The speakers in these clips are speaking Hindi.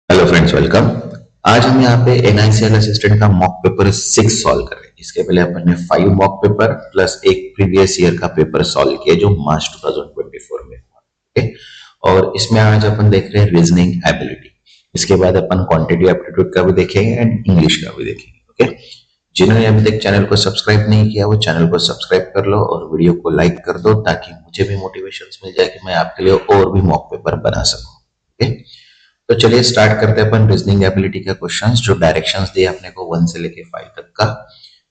Hello friends, welcome. आज हम यहाँ पे एनआईसीएल असिस्टेंट का मॉक पेपर 6 सॉल्व कर रहे हैं। इसके पहले अपन ने 5 मॉक पेपर प्लस एक प्रीवियस ईयर का पेपर सॉल्व किया जो मार्च 2024 में हुआ। ओके, और इसमें आज अपन देख रहे हैं रीजनिंग एबिलिटी। इसके बाद अपन क्वांटिटी एप्टीट्यूड का भी देखेंगे एंड इंग्लिश का भी देखेंगे। ओके, जिन्होंने अभी तक चैनल को सब्सक्राइब नहीं किया वो चैनल को सब्सक्राइब कर लो और वीडियो को लाइक कर दो ताकि मुझे भी मोटिवेशन मिल जाए कि मैं आपके लिए और भी मॉक पेपर बना सकूं। ओके, तो चलिए स्टार्ट करते हैं अपन रीजनिंग एबिलिटी के क्वेश्चंस। जो डायरेक्शंस दिए अपने को 1 से लेके 5 तक का,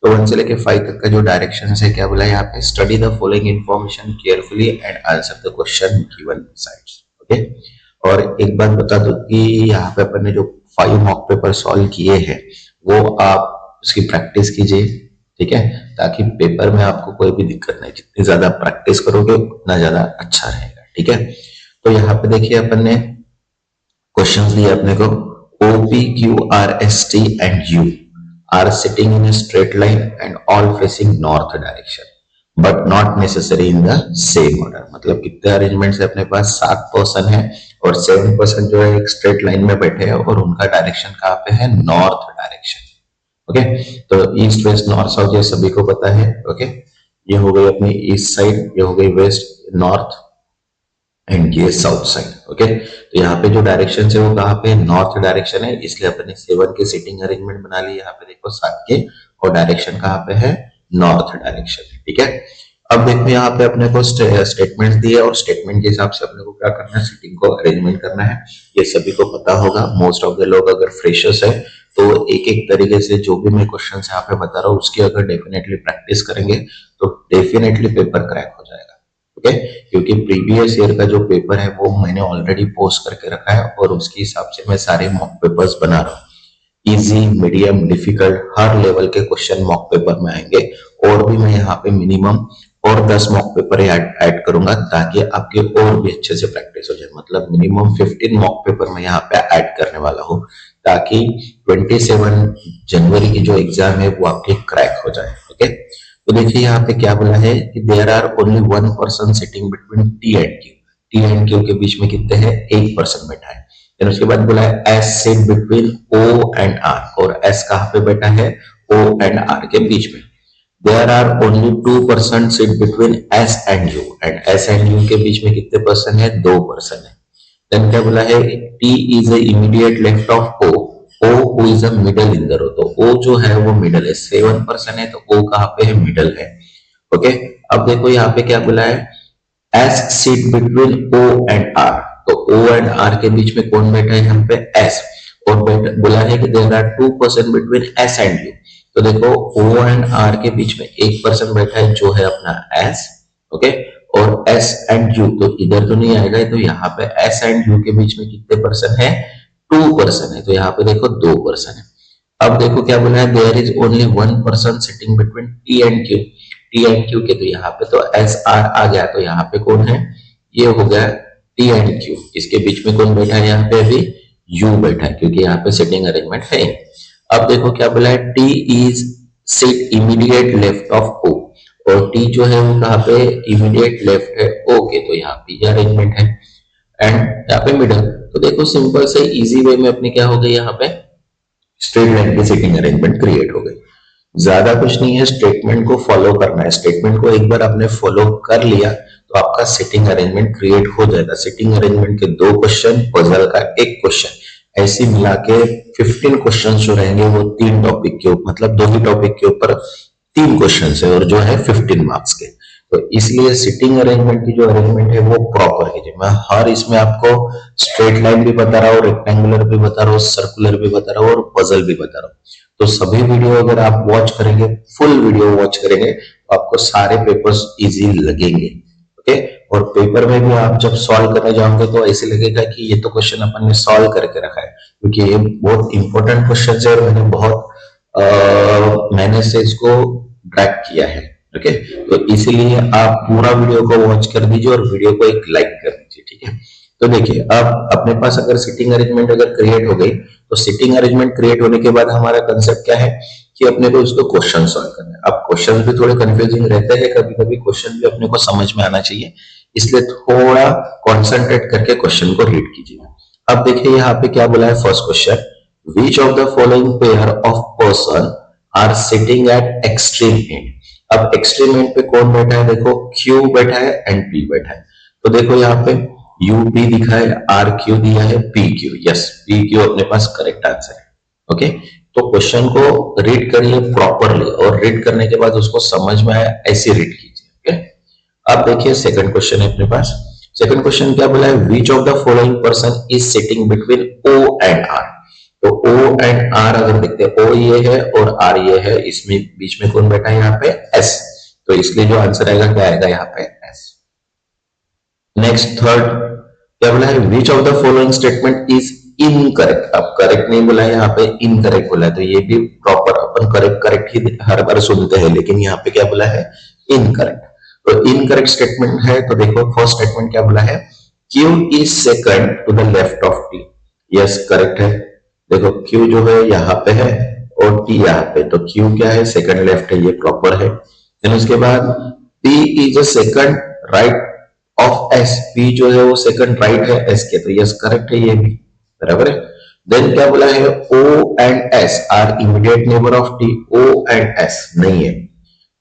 तो 1 से लेके 5 तक का जो डायरेक्शंस है क्या बोला है यहाँ पे, study the following information carefully and answer the question given sides. Okay, और एक बात बता दूं कि यहाँ पे अपन ने जो 5 मॉक पेपर सॉल्व किए हैं वो आप उसकी प्रैक्टिस कीजिए, ठीक है, ताकि पेपर में आपको कोई भी दिक्कत नहीं। जितनी ज्यादा प्रैक्टिस करोगे उतना ज्यादा अच्छा रहेगा, ठीक है। तो यहाँ पे देखिए अपन ने क्वेश्चन दिए अपने को, O P Q R S T and U are sitting in a straight line and all facing north direction but not necessary in the same order। मतलब कितने अरेंजमेंट है अपने पास, 7 पर्सन है और 7 पर्सन जो है एक स्ट्रेट लाइन में बैठे हैं और उनका डायरेक्शन कहाँ पे है, नॉर्थ डायरेक्शन। ओके, तो ईस्ट वेस्ट नॉर्थ साउथ ये सभी को पता है। ओके, ये हो गई अपनी ईस्ट साइड, ये हो गई वेस्ट नॉर्थ एंड ये साउथ साइड। ओके, तो यहाँ पे जो डायरेक्शन है वो कहाँ पे, नॉर्थ डायरेक्शन है, इसलिए अपने 7 के सिटिंग अरेंजमेंट बना ली। यहाँ पे देखो 7 के, और डायरेक्शन कहाँ पे है, नॉर्थ डायरेक्शन है, ठीक है। अब देखो यहाँ पे अपने को स्टेटमेंट्स दिए और स्टेटमेंट के हिसाब से अपने को क्या करना है, सिटिंग को अरेंजमेंट करना है। ये सभी को पता होगा। मोस्ट ऑफ द लोग अगर फ्रेशर्स है तो एक एक तरीके से जो भी मैं क्वेश्चन यहाँ पे बता रहा हूँ उसकी अगर डेफिनेटली प्रैक्टिस करेंगे तो डेफिनेटली पेपर क्रैक हो जाएगा। ओके, क्योंकि प्रीवियस ईयर का जो पेपर है वो मैंने ऑलरेडी पोस्ट करके रखा है और उसके हिसाब से मैं सारे मॉक पेपर्स बना रहा हूँ। इजी, मीडियम, डिफिकल्ट, हर लेवल के क्वेश्चन मॉक पेपर में आएंगे। और भी मैं यहाँ पे मिनिमम और 10 मॉक पेपर ऐड करूंगा ताकि आपके और भी अच्छे से प्रैक्टिस हो जाए। मतलब मिनिमम 15 मॉक पेपर मैं यहाँ पे ऐड करने वाला हूँ ताकि 27 जनवरी की जो एग्जाम है वो आपके क्रैक हो जाए। ओके, तो देखिए यहाँ पे क्या बोला है कि there are only 1 person sitting between T and Q. T and Q के बीच में कितने हैं, 1 पर्सन बैठा है। फिर उसके बाद बोला है S sit between O and R, और एस कहाँ पे बैठा है, ओ एंड आर के बीच में। There are only 2 person sit between S and U, and S and U के बीच में कितने पर्सन है, 2 पर्सन है। देन क्या बोला है, T is a immediate left of O, O who is a middle in the row। तो O जो है वो मिडल है, 7 पर्सन है तो O कहाँ पे है, मिडल है। ओके, अब देखो यहाँ पे क्या बोला है, S sit between O and R। तो O and R के बीच में कौन बैठा है यहाँ पे, S। और बोला है कि there are 2 person between S and U। तो देखो O and R के बीच में एक पर्सन बैठा है जो है अपना S। ओके, और S and U तो इधर तो नहीं आएगा, तो यहाँ पे S and U के बीच में कितने पर्सन है, 2 पर्सन है। तो यहाँ पे देखो 2 पर्सन है। अब देखो क्या बोला है, there is only 1 person sitting between T and Q. T and Q के, तो यहाँ पे तो एस आर आ गया, तो यहाँ पे कौन है, ये हो गया टी एंड क्यू। इसके बीच में कौन बैठा है, यहाँ पे अभी यू बैठा है क्योंकि यहाँ पे सिटिंग अरेंजमेंट है। अब देखो क्या बोला है, T is sit immediate left of O, और टी जो है वो कहाँ पे, इमीडिएट लेफ्ट है ओ के, तो यहाँ पे अरेंजमेंट है। एंड यहाँ पे मिडल, तो देखो सिंपल से इजी वे में अपनी क्या हो गई, यहाँ पे स्ट्रेट लाइन की सिटिंग अरेंजमेंट क्रिएट हो गई। ज्यादा कुछ नहीं है, स्टेटमेंट को फॉलो करना है। स्टेटमेंट को एक बार आपने फॉलो कर लिया तो आपका सिटिंग अरेंजमेंट क्रिएट हो जाएगा। सिटिंग अरेंजमेंट के 2 क्वेश्चन, पजल का 1 क्वेश्चन, ऐसे मिला के 15 क्वेश्चन जो रहेंगे वो 3 टॉपिक के ऊपर, मतलब 2 ही टॉपिक के ऊपर 3 क्वेश्चन है और जो है 15 मार्क्स के। तो इसलिए सिटिंग अरेंजमेंट की जो अरेंजमेंट है वो प्रॉपर कीजिए। मैं हर इसमें आपको स्ट्रेट लाइन भी बता रहा हूँ, रेक्टेंगुलर भी बता रहा हूँ, सर्कुलर भी बता रहा हूँ और पजल भी बता रहा हूँ। तो सभी वीडियो अगर आप वॉच करेंगे, फुल वीडियो वॉच करेंगे तो आपको सारे पेपर्स इजी लगेंगे। ओके, और पेपर में भी आप जब सॉल्व करने जाओगे तो ऐसे लगेगा कि ये तो क्वेश्चन अपन ने सॉल्व करके रखा है, क्योंकि ये बहुत इंपॉर्टेंट क्वेश्चन है और मैंने बहुत मेहनत से इसको ड्रैग किया है। ओके, तो इसीलिए आप पूरा वीडियो को वॉच कर दीजिए और वीडियो को एक लाइक कर दीजिए, ठीक है। तो देखिए अब अपने पास अगर सिटिंग अरेंजमेंट अगर क्रिएट हो गई तो सिटिंग अरेंजमेंट क्रिएट होने के बाद हमारा कंसेप्ट क्या है कि अपने को इसको क्वेश्चन सॉल्व करना है। अब क्वेश्चन भी थोड़े कंफ्यूजिंग रहते हैं, कभी कभी क्वेश्चन भी अपने को समझ में आना चाहिए, इसलिए थोड़ा कॉन्सेंट्रेट करके क्वेश्चन को रीड कीजिए। अब देखिए यहाँ पे क्या बोला है first question, which of the following pair of person are sitting at extreme end. अब एक्सट्रीम एंड पे कौन बैठा है, देखो Q बैठा है एंड P बैठा है। तो देखो यहाँ पे UP दिखा है, RQ दिया है, PQ, यस PQ अपने पास करेक्ट आंसर है। ओके, तो क्वेश्चन को रीड करिए प्रॉपरली और रीड करने के बाद उसको समझ में आया ऐसे रीड कीजिए। ओके, अब देखिए सेकंड क्वेश्चन है अपने पास। सेकंड क्वेश्चन क्या बोला है, which of the following person is sitting between O and R। तो O एंड R अगर देखते हैं, O ये है और R ये है, इसमें बीच में कौन बैठा है यहाँ पे S। तो इसलिए जो आंसर आएगा क्या आएगा यहाँ पे S। नेक्स्ट थर्ड क्या बोला है, which of the following statement is incorrect. अब करेक्ट नहीं बोला है यहाँ पे, इनकरेक्ट बोला है। तो ये भी प्रॉपर अपन करेक्ट ही हर बार सुनते हैं, लेकिन यहाँ पे क्या बोला है, इनकरेक्ट। तो इनकरेक्ट स्टेटमेंट है, तो देखो फर्स्ट स्टेटमेंट क्या बोला है, Q is second to the left of T। Yes correct है, देखो Q जो है यहाँ पे है और T यहाँ पे, तो Q क्या है, सेकंड लेफ्ट है, ये प्रॉपर है। देन उसके बाद P is a second right of S, P जो है वो सेकंड राइट है S के, तो यस करेक्ट है, ये भी बराबर है। देन क्या बोला है, O and S are immediate neighbour of T। O and S नहीं है,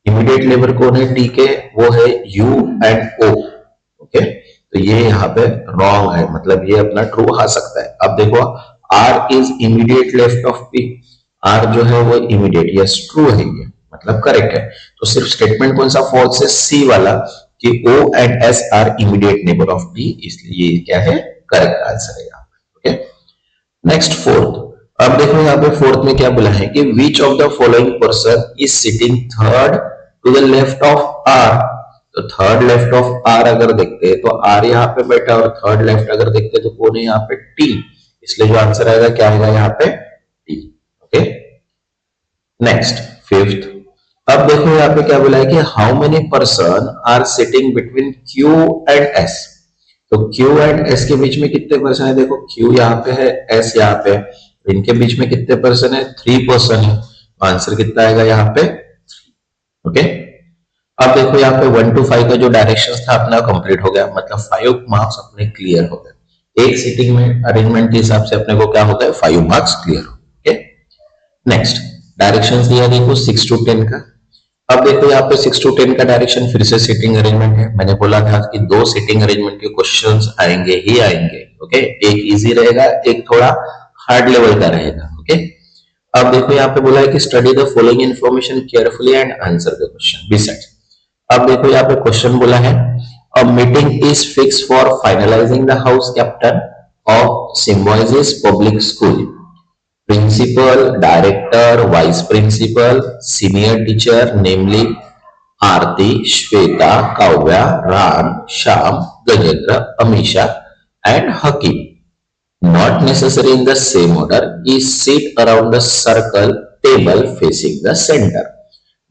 इमीडिएट नेबर कौन है T के, वो है U एंड O। ओके, तो ये यहाँ पे रॉन्ग है, मतलब ये अपना ट्रू आ सकता है। अब देखो R is immediate left of P, R जो है वो इमीडिएट, यस ट्रू है ये, मतलब करेक्ट है। तो सिर्फ स्टेटमेंट कौन सा फॉल्स है, C वाला कि O and S are immediate neighbour of T, इसलिए ये क्या है, करेक्ट आंसर है यहाँ पे। Okay, next fourth. अब देखो यहाँ पे फोर्थ में क्या बोला है कि which of the following person is sitting third to the left of R। तो थर्ड लेफ्ट ऑफ R अगर देखते हैं तो R यहाँ पे बैठा, और थर्ड लेफ्ट अगर देखते हैं तो कौन है यहाँ पे, T। इसलिए जो आंसर आएगा क्या आएगा यहाँ पे, T। Okay, next fifth. अब देखो यहाँ पे क्या बोला है कि how many person are sitting between Q and S। तो Q एंड S के बीच में कितने पर्सन है, देखो Q यहाँ पे है, S यहाँ पे है, इनके बीच में कितने पर्सन है, 3 पर्सन है। आंसर कितना आएगा यहाँ पे, 3। ओके, अब देखो यहाँ पे 1 to 5 का जो डायरेक्शन था अपना कंप्लीट हो गया, मतलब 5 मार्क्स अपने क्लियर हो गए। एक सीटिंग में अरेंजमेंट के हिसाब से अपने को क्या होता है, 5 मार्क्स क्लियर हो गए। ओके, नेक्स्ट डायरेक्शंस दिया देखो 6 to 10 का। अब देखो यहाँ पे 6 to 10 का डायरेक्शन फिर से सीटिंग अरेंजमेंट है। मैंने बोला था कि 2 सीटिंग अरेंजमेंट के क्वेश्चंस आएंगे ही आएंगे। ओके, एक इजी रहेगा, एक थोड़ा हार्ड लेवल का रहेगा। ओके, अब देखो यहाँ पे बोला है कि study the following information carefully and answer the question besides. अब देखो यहाँ पे क्वेश्चन बोला है, a meeting is fix for finalising the house captain of Symbiosis public school. Principal, director, vice principal, senior teacher namely Aarti, Shweta, Kavya, Ram, Shyam, Gajendra, Amisha and Hakim, not necessary in the same order, is sit around the circle table facing the center।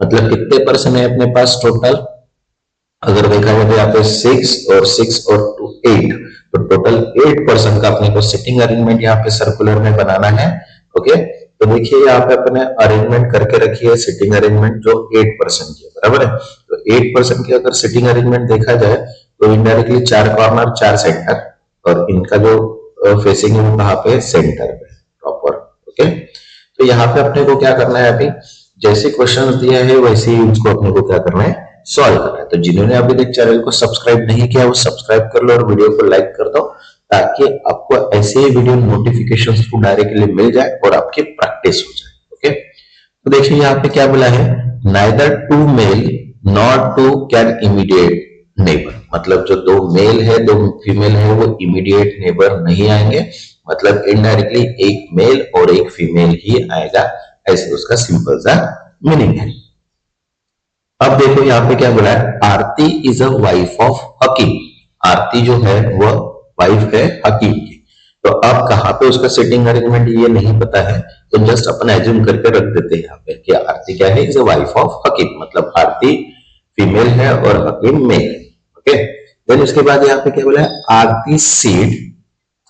मतलब कितने पर्सन है अपने पास टोटल, अगर देखा जाए तो यहाँ पे 6 और 2 8, तो टोटल 8 पर्सन का अपने को सिटिंग अरेंजमेंट यहाँ पे सर्कुलर में बनाना है। ओके, तो देखिए यहाँ पे अपने अरेंजमेंट करके रखी है सिटिंग अरेंजमेंट जो 8 पर्सन की है, बराबर है। तो 8 पर्सन की अगर सिटिंग अरेंजमेंट देखा जाए तो इनडायरेक्टली 4 कॉर्नर 4 सेंटर, और इनका जो फेसिंग है वो कहाँ पे, सेंटर पे प्रॉपर। ओके, तो यहाँ पे अपने को क्या करना है, अभी जैसे क्वेश्चंस दिए हैं वैसे ही उसको अपने को क्या करना है, सॉल्व करना है। तो जिन्होंने अभी तक चैनल को सब्सक्राइब नहीं किया वो सब्सक्राइब कर लो और वीडियो को लाइक कर दो, ताकि आपको ऐसे ही वीडियो नोटिफिकेशन को डायरेक्टली मिल जाए और आपकी प्रैक्टिस हो जाए। ओके, तो देखिए यहाँ पे क्या बोला है, neither two male not two can immediate neighbour. मतलब जो 2 मेल है 2 फीमेल है वो इमीडिएट नेबर नहीं आएंगे, मतलब इनडायरेक्टली एक मेल और एक फीमेल ही आएगा, ऐसे उसका सिंपल सा मीनिंग है। अब देखो यहाँ पे क्या बोला है, आरती इज अ वाइफ ऑफ हकीम। आरती जो है वो वाइफ है हकीम की। तो अब कहाँ पे उसका सिटिंग अरेंजमेंट ये नहीं पता है, तो जस्ट अपन एज्यूम करके रख देते हैं यहाँ पे कि आरती क्या है, is a wife of Hakim, मतलब आरती फीमेल है और हकीम मेल है। ओके, देन उसके बाद यहाँ पे क्या बोला है, Aarti seat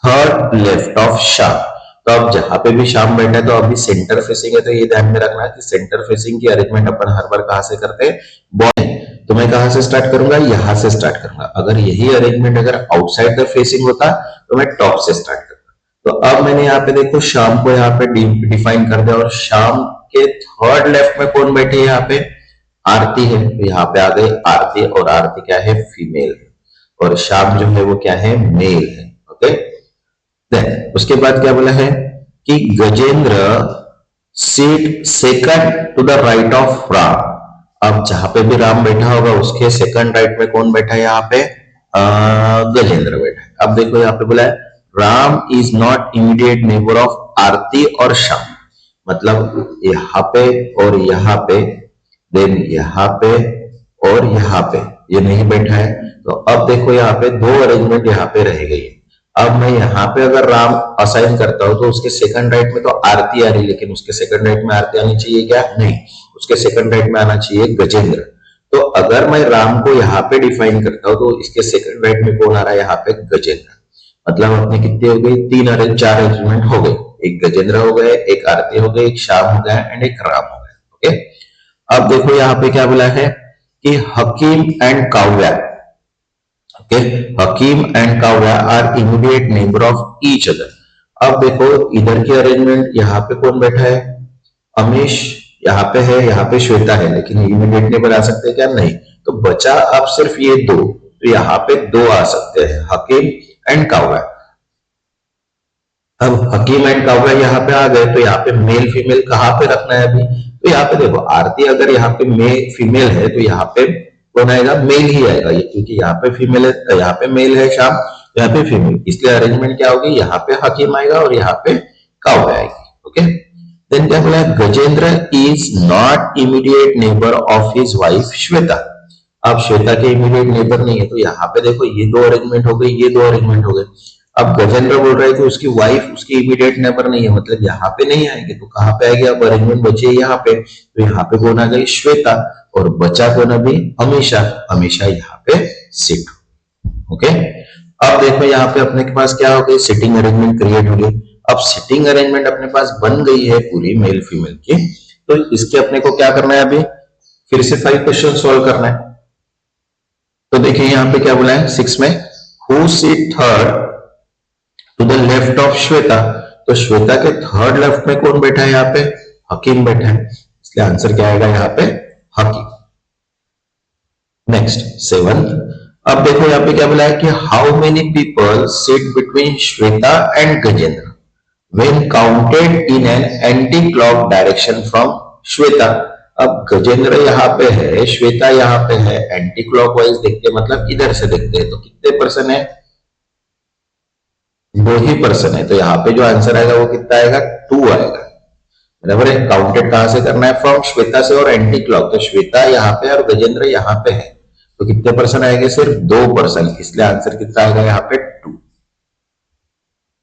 third left of Shyam. तो अब जहां पे भी श्याम बैठा है तो अभी सेंटर फेसिंग है, तो ये ध्यान में रखना कि सेंटर फेसिंग की अरेंजमेंट अपन हर बार कहां से करते हैं, बॉय। तो मैं कहां से स्टार्ट करूंगा, यहां से स्टार्ट करूंगा। अगर यही अरेंजमेंट अगर आउटसाइड द फेसिंग होता तो मैं टॉप से स्टार्ट करता, तो अब मैंने यहाँ पे देखो शाम को यहाँ पे डिफाइन कर दिया, और शाम के थर्ड लेफ्ट में कौन बैठी है यहाँ पे, आरती है। तो यहाँ पे आ गई आरती, और आरती क्या है, फीमेल है, और शाम जो है वो क्या है, मेल है। ओके, देन उसके बाद क्या बोला है कि Gajendra seat second to the right of Ram. अब जहां पे भी राम बैठा होगा उसके सेकंड राइट में कौन बैठा है यहाँ पे, गजेंद्र बैठा है। अब देखो यहाँ पे बोला है Ram is not immediate neighbour of Aarti और श्याम, मतलब यहाँ पे और यहाँ पे, देन यहाँ पे और यहाँ पे ये नहीं बैठा है। तो अब देखो यहाँ पे दो अरेंजमेंट यहाँ पे रह गई है। अब मैं यहाँ पे अगर राम असाइन करता हूं तो उसके सेकंड राइट में तो आरती आ रही, लेकिन उसके सेकंड राइट में आरती आनी चाहिए क्या, नहीं, उसके सेकंड राइट में आना चाहिए गजेंद्र। तो अगर मैं राम को यहाँ पे डिफाइन करता हूं तो इसके सेकंड राइट में कौन आ रहा है, यहाँ पे गजेंद्र। मतलब अपने कितने हो गए, चार अरेंजमेंट हो गए, एक गजेंद्र हो गए, एक आरती हो गई, एक श्याम हो गया एंड एक राम हो गया। ओके, अब देखो यहाँ पे क्या बोला है कि Hakim and Kavya, okay, Hakim and Kavya are immediate neighbour of each other. अब देखो इधर की अरेंजमेंट, यहाँ पे कौन बैठा है, अमीश यहाँ पे है, यहाँ पे श्वेता है, लेकिन इमीडिएट नेबर आ सकते हैं क्या, नहीं। तो बचा अब सिर्फ ये दो, तो यहाँ पे दो आ सकते हैं, हकीम एंड काव्या। अब हकीम एंड काव्या यहाँ पे आ गए, तो यहाँ पे मेल फीमेल कहाँ पे रखना है अभी, तो यहाँ पे देखो आरती अगर यहाँ पे मेल फीमेल है तो यहाँ पे कौन आएगा, मेल ही आएगा, ये क्योंकि यहाँ पे फीमेल है, यहाँ पे मेल है शाम, यहाँ पे फीमेल, इसलिए अरेंजमेंट क्या होगी, यहाँ पे हकीम आएगा और यहाँ पे काव्या आएगी। ओके, देन क्या बोला, Gajendra is not immediate neighbour of his wife Shweta. अब श्वेता के इमीडिएट नेबर नहीं है, तो यहाँ पे देखो ये दो अरेंजमेंट हो गई, ये दो अरेंजमेंट हो गए। अब गजेंद्र बोल रहा है कि उसकी वाइफ उसकी इमीडिएट नेबर नहीं है, मतलब यहाँ पे नहीं आएंगे, तो कहाँ पे आएगी, अब अरेंजमेंट बचे यहाँ पे, तो यहाँ पे कौन आ गई, श्वेता, और बचा कौन अभी, हमेशा, हमेशा यहाँ पे सिट। ओके, अब देखो यहाँ पे अपने के पास क्या हो गई, सिटिंग अरेंजमेंट क्रिएट हो गई। अब सिटिंग अरेंजमेंट अपने पास बन गई है पूरी मेल फीमेल की, तो इसके अपने को क्या करना है, अभी फिर से 5 क्वेश्चन सोल्व करना है। तो देखिए यहाँ पे क्या बोला है 6 में, who seat third to the left of Shweta. तो श्वेता के थर्ड लेफ्ट में कौन बैठा है, यहाँ पे हकीम बैठा है, इसलिए आंसर क्या आएगा यहाँ पे, हकीम। नेक्स्ट 7, अब देखो यहाँ पे क्या बोला है कि how many people sit between Shweta and Gajendra when counted in an anti clock direction from Shweta. अब गजेंद्र यहाँ पे है, श्वेता यहाँ पे है, एंटी क्लॉक वाइज देखते हैं, मतलब इधर से देखते हैं, तो कितने पर्सन है, 2 ही पर्सन है, तो यहाँ पे जो आंसर आएगा वो कितना आएगा, 2 आएगा, बराबर है। काउंटेड कहां से करना है, फ्रॉम श्वेता से और एंटी क्लॉक, तो श्वेता यहाँ पे और गजेंद्र यहाँ पे है, तो कितने पर्सन आएंगे, सिर्फ 2 पर्सन, इसलिए आंसर कितना आएगा यहाँ पे 2।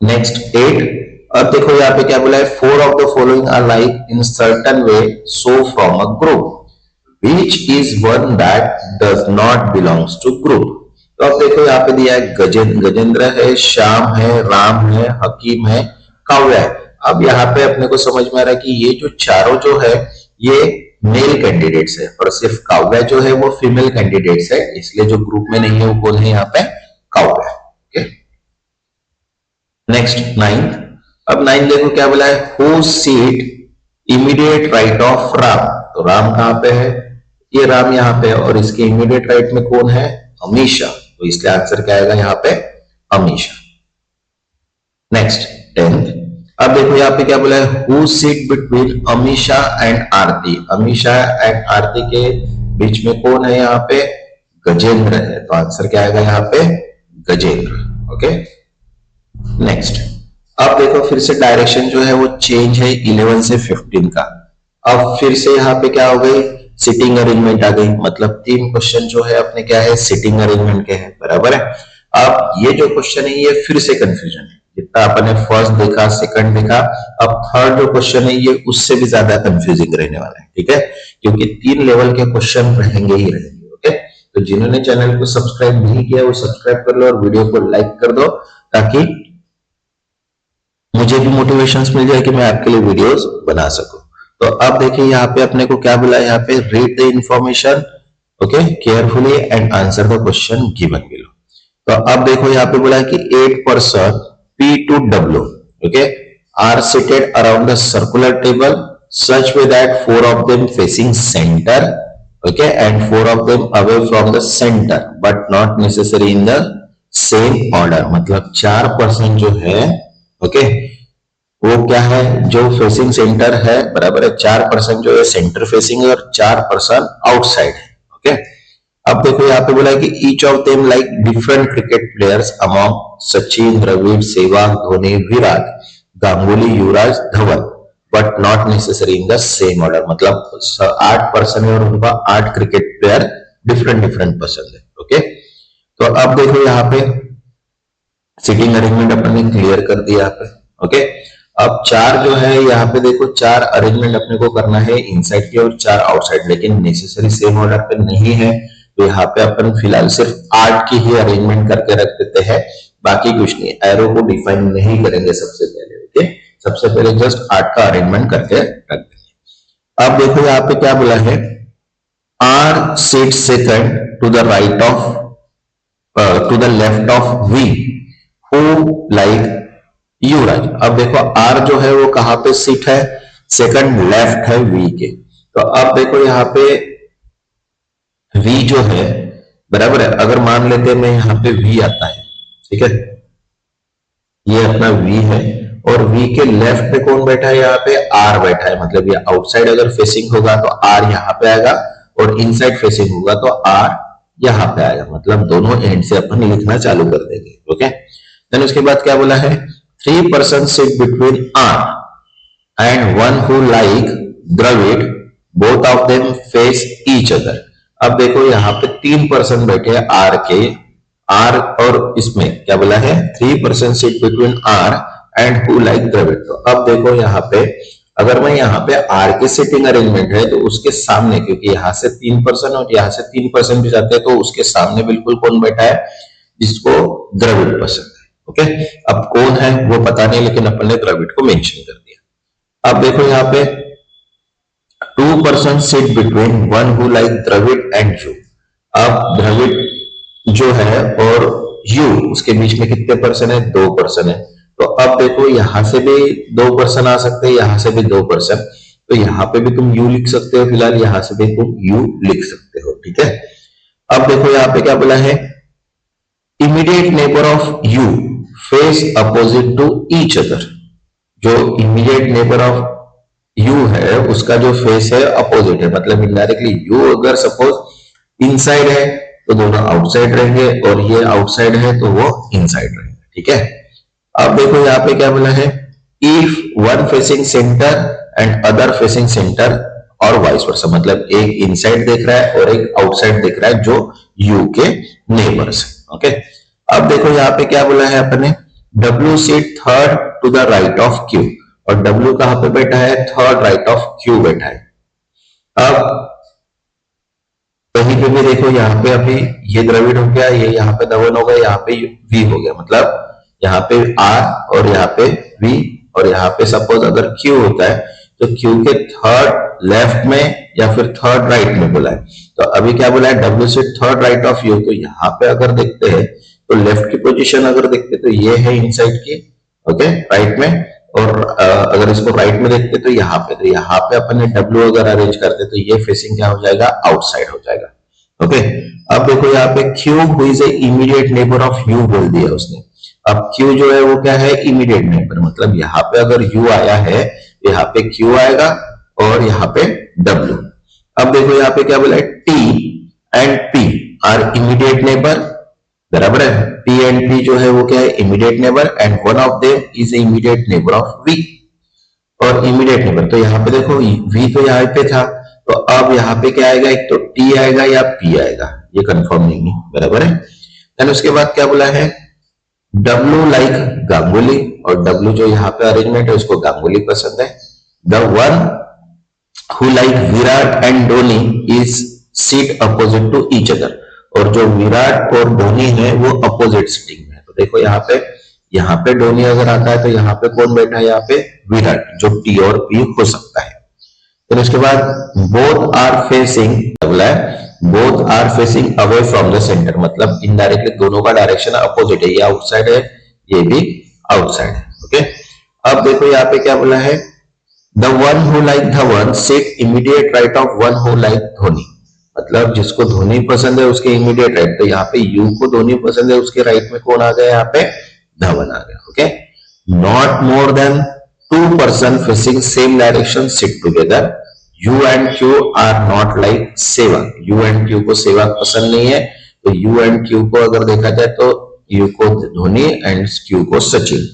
नेक्स्ट 8, अब देखो यहाँ पे क्या बोला है, 4 of the following are like in certain way, so from a group which is one that does not belongs to group. तो अब देखो यहाँ पे दिया है गजेंद्र है, श्याम है, राम है, हकीम है, काव्या है। अब यहाँ पे अपने को समझ में आ रहा है कि ये जो चारों जो है ये मेल कैंडिडेट्स है, और सिर्फ काव्या जो है वो फीमेल कैंडिडेट्स है, इसलिए जो ग्रुप में नहीं है वो कौन है, यहाँ पे काव्या। ओके, नेक्स्ट 9, अब 9 देखो क्या बोला है, who seat immediate right of Ram. तो राम कहां पे है, ये राम यहाँ पे है, और इसके इमीडिएट राइट में कौन है, हमेशा, तो इसलिए आंसर क्या आएगा यहाँ पे, हमेशा। नेक्स्ट 10, अब देखो यहाँ पे क्या बोला है, who seat between Amisha and Aarti. Amisha and Aarti के बीच में कौन है, यहाँ पे गजेंद्र है, तो आंसर क्या आएगा यहाँ पे, गजेंद्र। ओके, नेक्स्ट, अब देखो फिर से डायरेक्शन जो है वो चेंज है 11 से 15 का। अब फिर से यहाँ पे क्या हो गई, सिटिंग अरेंजमेंट आ गई, मतलब 3 क्वेश्चन जो है अपने क्या है, सिटिंग अरेंजमेंट के हैं, बराबर है। अब ये जो क्वेश्चन है ये फिर से कंफ्यूजन है, जितना अपने फर्स्ट देखा, सेकंड देखा, अब थर्ड जो क्वेश्चन है ये उससे भी ज्यादा कंफ्यूजिंग रहने वाला है, ठीक है, क्योंकि 3 लेवल के क्वेश्चन रहेंगे ही रहेंगे। ओके, तो जिन्होंने चैनल को सब्सक्राइब नहीं किया वो सब्सक्राइब कर लो और वीडियो को लाइक कर दो, ताकि मुझे भी मोटिवेशन मिल जाए कि मैं आपके लिए वीडियोस बना सकूं। तो अब देखिए यहाँ पे अपने को क्या बोला है, यहाँ पे read the information okay carefully and answer the question given below. तो अब देखो यहाँ पे बोला है कि 8 person P to W, okay, are seated around the circular table such way that four of them facing center, okay, and four of them away from the center but not necessary in the same order. मतलब 4% जो है, okay, वो क्या है, जो फेसिंग सेंटर है, बराबर है, 4% जो है सेंटर फेसिंग है और 4% आउटसाइड है, ओके। अब देखो यहाँ पे बोला है कि each of them like different cricket players among Sachin, Dravid, Sehwag, Dhoni, Virat, Ganguly, Yuvraj, Dhawan, but not necessary in the same order. मतलब 8% है और उनका 8 क्रिकेट प्लेयर डिफरेंट डिफरेंट पसंद है, ओके। तो अब देखो यहाँ पे सीटिंग अरेंजमेंट अपन ने क्लियर कर दिया यहाँ पे, ओके। अब 4 जो है यहाँ पे देखो 4 अरेंजमेंट अपने को करना है इनसाइड की और 4 आउटसाइड, लेकिन नेसेसरी सेम ऑर्डर पे नहीं है, तो यहाँ पे अपन फिलहाल सिर्फ 8 की ही अरेंजमेंट करके रख देते हैं, बाकी कुछ नहीं, एरो को डिफाइन नहीं करेंगे सबसे पहले, ओके। सबसे पहले जस्ट 8 का अरेंजमेंट करके रख देंगे। अब देखो यहाँ पे क्या बोला है, are seat second to the right of to the left of V who like Yuvraj. अब देखो आर जो है वो कहां पे सीट है, सेकंड लेफ्ट है वी के। तो अब देखो यहाँ पे वी जो है, बराबर है, अगर मान लेते हैं मैं यहाँ पे वी आता है, ठीक है, ये अपना वी है और वी के लेफ्ट पे कौन बैठा है, यहाँ पे आर बैठा है। मतलब ये आउटसाइड अगर फेसिंग होगा तो आर यहाँ पे आएगा और इनसाइड फेसिंग होगा तो आर यहाँ पे आएगा। मतलब दोनों एंड से अपन लिखना चालू कर देंगे, ओके। देन उसके बाद क्या बोला है, 3% sit between R and one who like Dravid, both of them face each other। अब देखो यहाँ पे 3% बैठे हैं R के, R और इसमें क्या बोला है, 3% sit between R and who like Dravid। तो अब देखो यहाँ पे अगर मैं यहाँ पे R की सिटिंग अरेंजमेंट है तो उसके सामने, क्योंकि यहाँ से 3% और यहाँ से 3% भी जाते हैं, तो उसके सामने बिल्कुल कौन बैठा है, जिसको द्रविड़ पसंद है, ओके। अब कौन है वो पता नहीं, लेकिन अपन ने द्रविड़ को मेंशन कर दिया। अब देखो यहाँ पे 2% sit between one who like Dravid and you. अब द्रविड़ जो है और यू, उसके बीच में कितने परसेंट है, 2% है। तो अब देखो यहां से भी 2% आ सकते हैं, यहां से भी 2%, तो यहाँ पे भी तुम यू लिख सकते हो, फिलहाल यहां से भी तुम यू लिख सकते हो, ठीक है। अब देखो यहाँ पे क्या बोला है, immediate neighbour of you face opposite to each other. जो इमीडिएट नेबर ऑफ यू है उसका जो फेस है अपोजिट है, मतलब इनडायरेक्टली यू अगर सपोज इनसाइड है तो दोनों आउटसाइड रहेंगे और ये आउटसाइड है तो वो इनसाइड रहेंगे, ठीक है। अब देखो यहाँ पे क्या बोला है, if one facing centre and other facing centre और वाइस वर्सा। मतलब एक इनसाइड देख रहा है और एक आउटसाइड देख रहा है जो यू के नेबर्स, ओके। अब देखो यहाँ पे क्या बोला है अपने, W seat third to the right of Q, और W कहां पे बैठा है, थर्ड राइट ऑफ Q बैठा है। अब कहीं पे भी देखो यहाँ पे अभी ये द्रविड़ हो गया, ये यहाँ पे धवन हो गया, यहाँ पे V हो गया, मतलब यहाँ पे R और यहाँ पे V, और यहाँ पे सपोज अगर Q होता है तो Q के थर्ड लेफ्ट में या फिर थर्ड राइट में बोला है। तो अभी क्या बोला है, W seat third right of U। तो यहाँ पे अगर देखते हैं तो लेफ्ट की पोजीशन अगर देखते तो ये है इनसाइड की, ओके, राइट में, और अगर इसको राइट में देखते तो यहाँ पे, तो यहाँ पे अपन ने W अगर अरेंज करते तो ये फेसिंग क्या हो जाएगा, आउटसाइड हो जाएगा, ओके। अब देखो यहाँ पे Q who is a immediate neighbour of U बोल दिया उसने। अब Q जो है वो क्या है, इमीडिएट नेबर, मतलब यहाँ पे अगर U आया है यहाँ पे Q आएगा और यहाँ पे W। अब देखो यहाँ पे क्या बोला है, T and P are immediate neighbour, बराबर है, P एंड P जो है वो क्या है, immediate neighbour, and one of them is immediate neighbour of V। और इमीडिएट नेबर तो यहाँ पे देखो V तो यहाँ पे था, तो अब यहाँ पे क्या आएगा, एक तो T आएगा या P आएगा, ये कंफर्म नहीं है, बराबर है। देन उसके बाद क्या बोला है, W लाइक गांगुली, और W जो यहाँ पे अरेंजमेंट है उसको गांगुली पसंद है। The one who like Virat and Dhoni is seat opposite to each other, और जो विराट और धोनी है वो अपोजिट सिटिंग में है। तो देखो यहाँ पे धोनी अगर आता है तो यहाँ पे कौन बैठा है, यहाँ पे विराट, जो T और P हो सकता है। फिर उसके बाद बोथ आर फेसिंग, अगला है both are facing away from the centre, मतलब इनडायरेक्टली दोनों का डायरेक्शन अपोजिट है, ये आउटसाइड है ये भी आउटसाइड है, ओके। अब देखो यहाँ पे क्या बोला है, the one who like Dhawan sit immediate right of one who like Dhoni. मतलब जिसको धोनी पसंद है उसके इमीडिएट राइट, तो यहाँ पे यू को धोनी पसंद है उसके राइट में कौन आ गया, यहाँ पे धवन आ गया। Okay, not more than 2 person facing same direction sit together. You and Q R not like सेवक। यू एंड क्यू को सेवक पसंद नहीं है, तो यू एंड क्यू को अगर देखा जाए तो यू को धोनी एंड क्यू को सचिन,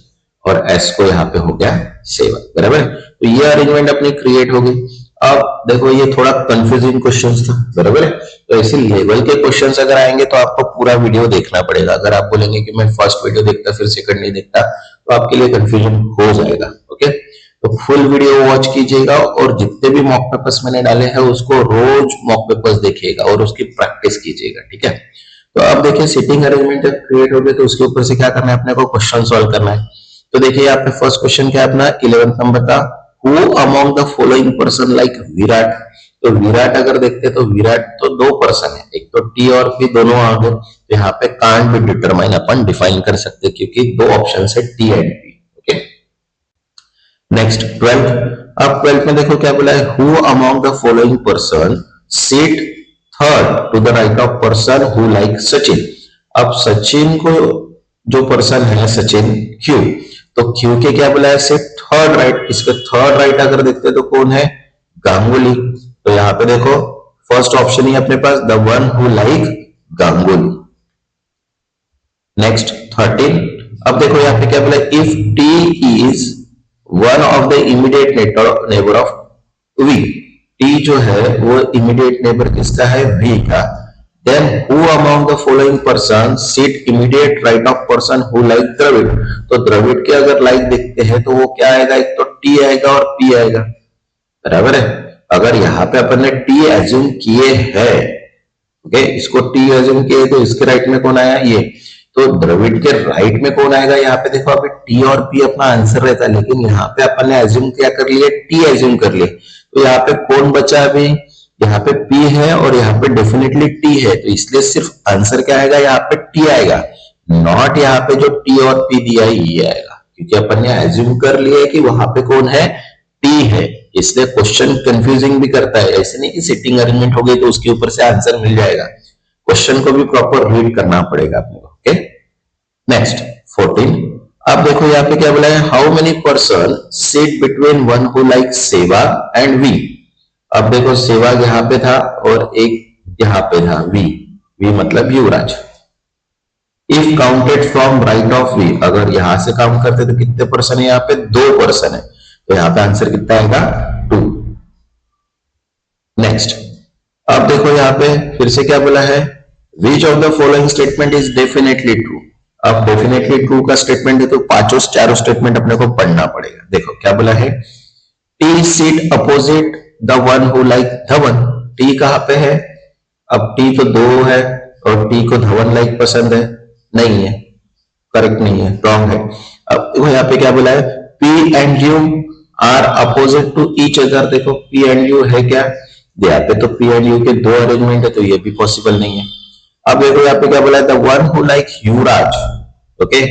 और एस को यहाँ पे हो गया सेवक। बराबर, तो ये अरेंजमेंट अपनी क्रिएट हो गई। अब देखो ये थोड़ा कंफ्यूजिंग क्वेश्चन था, बराबर है, तो इसी लेवल के क्वेश्चंस अगर आएंगे तो आपको पूरा वीडियो देखना पड़ेगा। अगर आप बोलेंगे कि मैं फर्स्ट वीडियो देखता फिर सेकंड नहीं देखता, तो आपके लिए कंफ्यूजन हो जाएगा। ओके, तो फुल वीडियो वॉच कीजिएगा, और जितने भी मॉक पेपर्स मैंने डाले हैं उसको रोज मॉक पेपर्स देखिएगा और उसकी प्रैक्टिस कीजिएगा, ठीक है। तो अब देखिए सिटिंग अरेंजमेंट जब क्रिएट हो गए तो उसके ऊपर से क्या करना है, अपने को क्वेश्चन सॉल्व करना है। तो देखिए यहाँ पे फर्स्ट क्वेश्चन क्या है अपना 11th नंबर का, who among the following person like Virat. तो विराट अगर देखते तो विराट तो 2 पर्सन है, एक तो टी और पी दोनों आ गए, तो यहाँ पे कांट बी डिटरमाइन अपन डिफाइन कर सकते क्योंकि 2 ऑप्शन है T and P. Okay, next 12th। अब 12th में देखो क्या बोला है, who among the following person seat third to the right of person who like Sachin. अब सचिन को जो पर्सन है सचिन क्यू, तो क्यू के क्या बोला है से थर्ड राइट, इसके थर्ड राइट अगर देखते तो कौन है, गांगुली। तो यहाँ पे देखो फर्स्ट ऑप्शन ही अपने पास the one who like Ganguly. Next 13। अब देखो यहाँ पे क्या बोला, if T is one of the immediate neighbour of V. T जो है वो इमीडिएट नेबर किसका है, वी का। Then who among the following person sit immediate right of person who like Dravid. तो द्रविड़ के अगर लाइक देखते हैं तो वो क्या आएगा, एक तो टी आएगा और पी आएगा, बराबर है। अगर यहाँ पे अपन ने टी एज्यूम किए हैं, ओके, इसको टी एज्यूम किए तो इसके राइट में कौन आया, ये। तो द्रविड़ के राइट में कौन आएगा, यहाँ पे देखो अभी टी और पी अपना आंसर रहता है, लेकिन यहाँ पे अपन ने एज्यूम क्या कर लिए, टी एज्यूम कर लिए। तो यहाँ पे कौन बचा अभी, यहाँ पे P है और यहाँ पे डेफिनेटली T है, तो इसलिए सिर्फ आंसर क्या आएगा, यहाँ पे T आएगा, नॉट यहाँ पे जो T और P दिया है ये आएगा, क्योंकि अपन ने एज्यूम कर लिया है कि वहां पे कौन है, T है। इसलिए क्वेश्चन कंफ्यूजिंग भी करता है, ऐसे नहीं कि सिटिंग अरेंजमेंट हो गई तो उसके ऊपर से आंसर मिल जाएगा, क्वेश्चन को भी प्रॉपर रीड करना पड़ेगा अपने को। Okay, next 14। अब देखो यहाँ पे क्या बोला है, how many person sit between one who like Sehwag and V. अब देखो सेवाग यहाँ पे था और एक यहाँ पे था वी, वी मतलब Yuvraj. If counted from right of V, अगर यहां से काउंट करते तो कितने पर्सन है, यहाँ पे 2 पर्सन है, तो यहाँ पे आंसर कितना आएगा, 2। नेक्स्ट, अब देखो यहाँ पे फिर से क्या बोला है, which of the following statement is definitely true. अब डेफिनेटली ट्रू का स्टेटमेंट है तो चारों स्टेटमेंट अपने को पढ़ना पड़ेगा। देखो क्या बोला है, T seat opposite the one who like Dhawan. T कहां पे है, अब टी तो 2 है और टी को धवन लाइक पसंद है, नहीं है, करेक्ट नहीं है, रॉन्ग है। अब देखो यहाँ पे क्या बोला है, P and U are opposite to each other. देखो पी एंड यू है क्या, यहाँ पे तो पी एंड यू के 2 अरेंजमेंट है तो ये भी पॉसिबल नहीं है। अब देखो यहाँ पे क्या बोला है, the one who like Yuvraj, okay,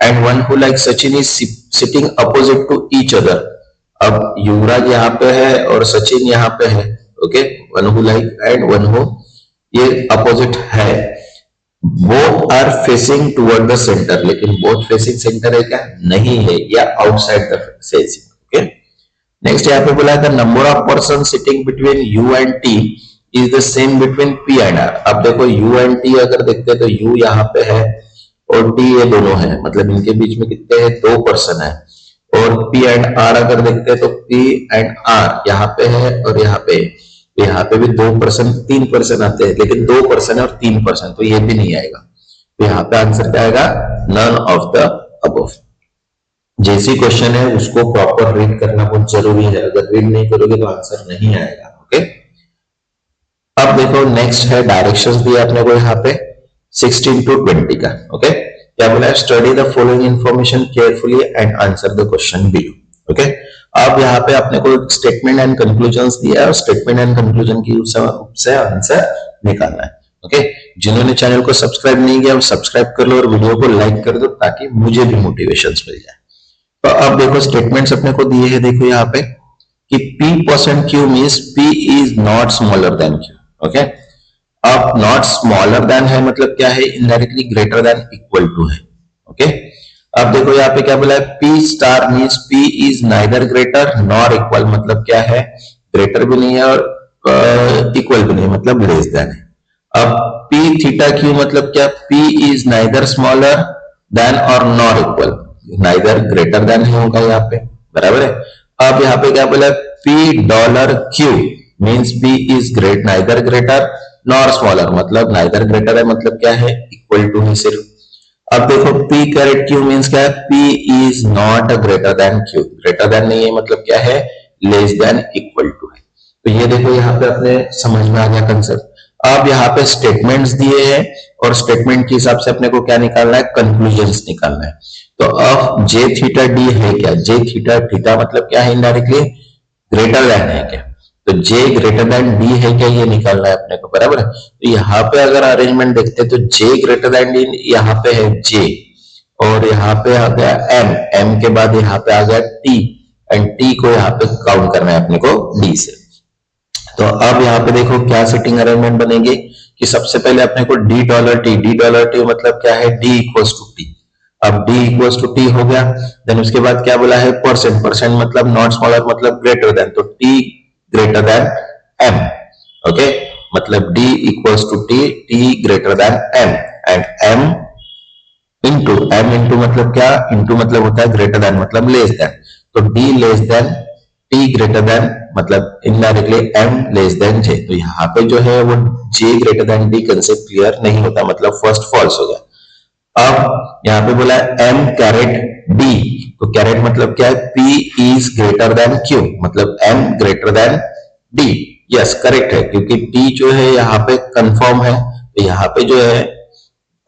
and one who like Sachin is sitting opposite to each other. अब युवराज यहाँ पे है और सचिन यहाँ पे है, okay, one who like and one who ये अपोजिट है। Both are facing toward the centre, लेकिन बोथ फेसिंग सेंटर है क्या, नहीं है, या outside the facing. Okay, next यहाँ पे बोला है the number of person sitting between U and T is the same between P and R. अब देखो यू एंड टी अगर देखते हैं तो यू यहाँ पे है और टी ये दोनों है, मतलब इनके बीच में कितने हैं, 2 पर्सन है। और P एंड R अगर देखते हैं तो P एंड R यहाँ पे है और यहाँ पे भी 2 पर्सन 3 पर्सन आते हैं, लेकिन 2 पर्सन और 3 पर्सन, तो ये भी नहीं आएगा। तो यहाँ पे आंसर क्या आएगा, नन ऑफ द अबव। जैसी क्वेश्चन है उसको प्रॉपर रीड करना बहुत जरूरी है, अगर रीड नहीं करोगे तो आंसर नहीं आएगा। ओके, अब देखो नेक्स्ट है डायरेक्शंस दिया अपने को यहाँ पे 16 to 20 का। ओके, क्या बोला है, study the following information carefully and answer the question below. Okay, अब यहाँ पे अपने को स्टेटमेंट एंड कंक्लूजन्स दिया है और स्टेटमेंट एंड कंक्लूजन की से आंसर निकालना है। ओके, जिन्होंने चैनल को सब्सक्राइब नहीं किया वो सब्सक्राइब कर लो और वीडियो को लाइक कर दो ताकि मुझे भी मोटिवेशन मिल जाए। तो अब देखो स्टेटमेंट्स अपने को दिए हैं, देखो यहाँ पे कि P% means P is not smaller than Q। Okay, अब नॉट स्मॉलर देन है मतलब क्या है, indirectly greater than equal to है। ओके, अब देखो यहाँ पे क्या बोला है, P star means P is neither greater nor equal, मतलब क्या है, ग्रेटर भी नहीं है और इक्वल भी नहीं है, मतलब लेस देन है। अब P थीटा Q मतलब क्या, P is neither smaller than और nor equal, neither greater than ही होगा यहाँ पे, बराबर है। अब यहाँ पे क्या बोला, $P means P is great neither greater nor smaller, मतलब नाइदर ग्रेटर है, मतलब क्या है, इक्वल टू ही सिर्फ। अब देखो P⁻Q मीन्स क्या है, P is not greater than Q, greater than नहीं है मतलब क्या है, लेस देन इक्वल टू है। तो ये देखो यहाँ पे अपने समझ में आ गया कंसेप्ट। अब यहाँ पे स्टेटमेंट्स दिए हैं और स्टेटमेंट के हिसाब से अपने को क्या निकालना है, कंक्लूजन्स निकालना है। तो अब J थीटा D है क्या, J थीटा थीटा मतलब क्या है, इनडायरेक्टली ग्रेटर देन है क्या, तो J ग्रेटर देन D है क्या, ये निकालना है अपने को, बराबर है। तो यहाँ पे अगर अरेंजमेंट देखते हैं तो J ग्रेटर देन D, यहाँ पे है J और यहाँ पे आ गया M, M के बाद यहाँ पे आ गया T एंड T को यहाँ पे काउंट करना है अपने को D से। तो अब यहाँ पे देखो क्या सेटिंग अरेंजमेंट बनेगी कि सबसे पहले अपने को $D मतलब क्या है, D इक्वल्स टू T। अब D इक्वल्स टू T हो गया, देन उसके बाद क्या बोला है, परसेंट, परसेंट मतलब नॉट स्मॉलर मतलब ग्रेटर देन, तो T greater than M। Okay, मतलब D equals to T, T greater than M and M into मतलब क्या, इंटू मतलब होता है ग्रेटर देन मतलब लेस देन, तो D less than T greater than मतलब indirectly M less than J। तो यहाँ पे जो है वो J greater than D concept clear नहीं होता, मतलब फर्स्ट फॉल्स हो गया। अब यहाँ पे बोला है M कैरेट D, तो कैरेट मतलब क्या है, P is greater than Q, मतलब M greater than D। Yes correct है, क्योंकि T जो है यहाँ पे कंफर्म है, तो यहाँ पे जो है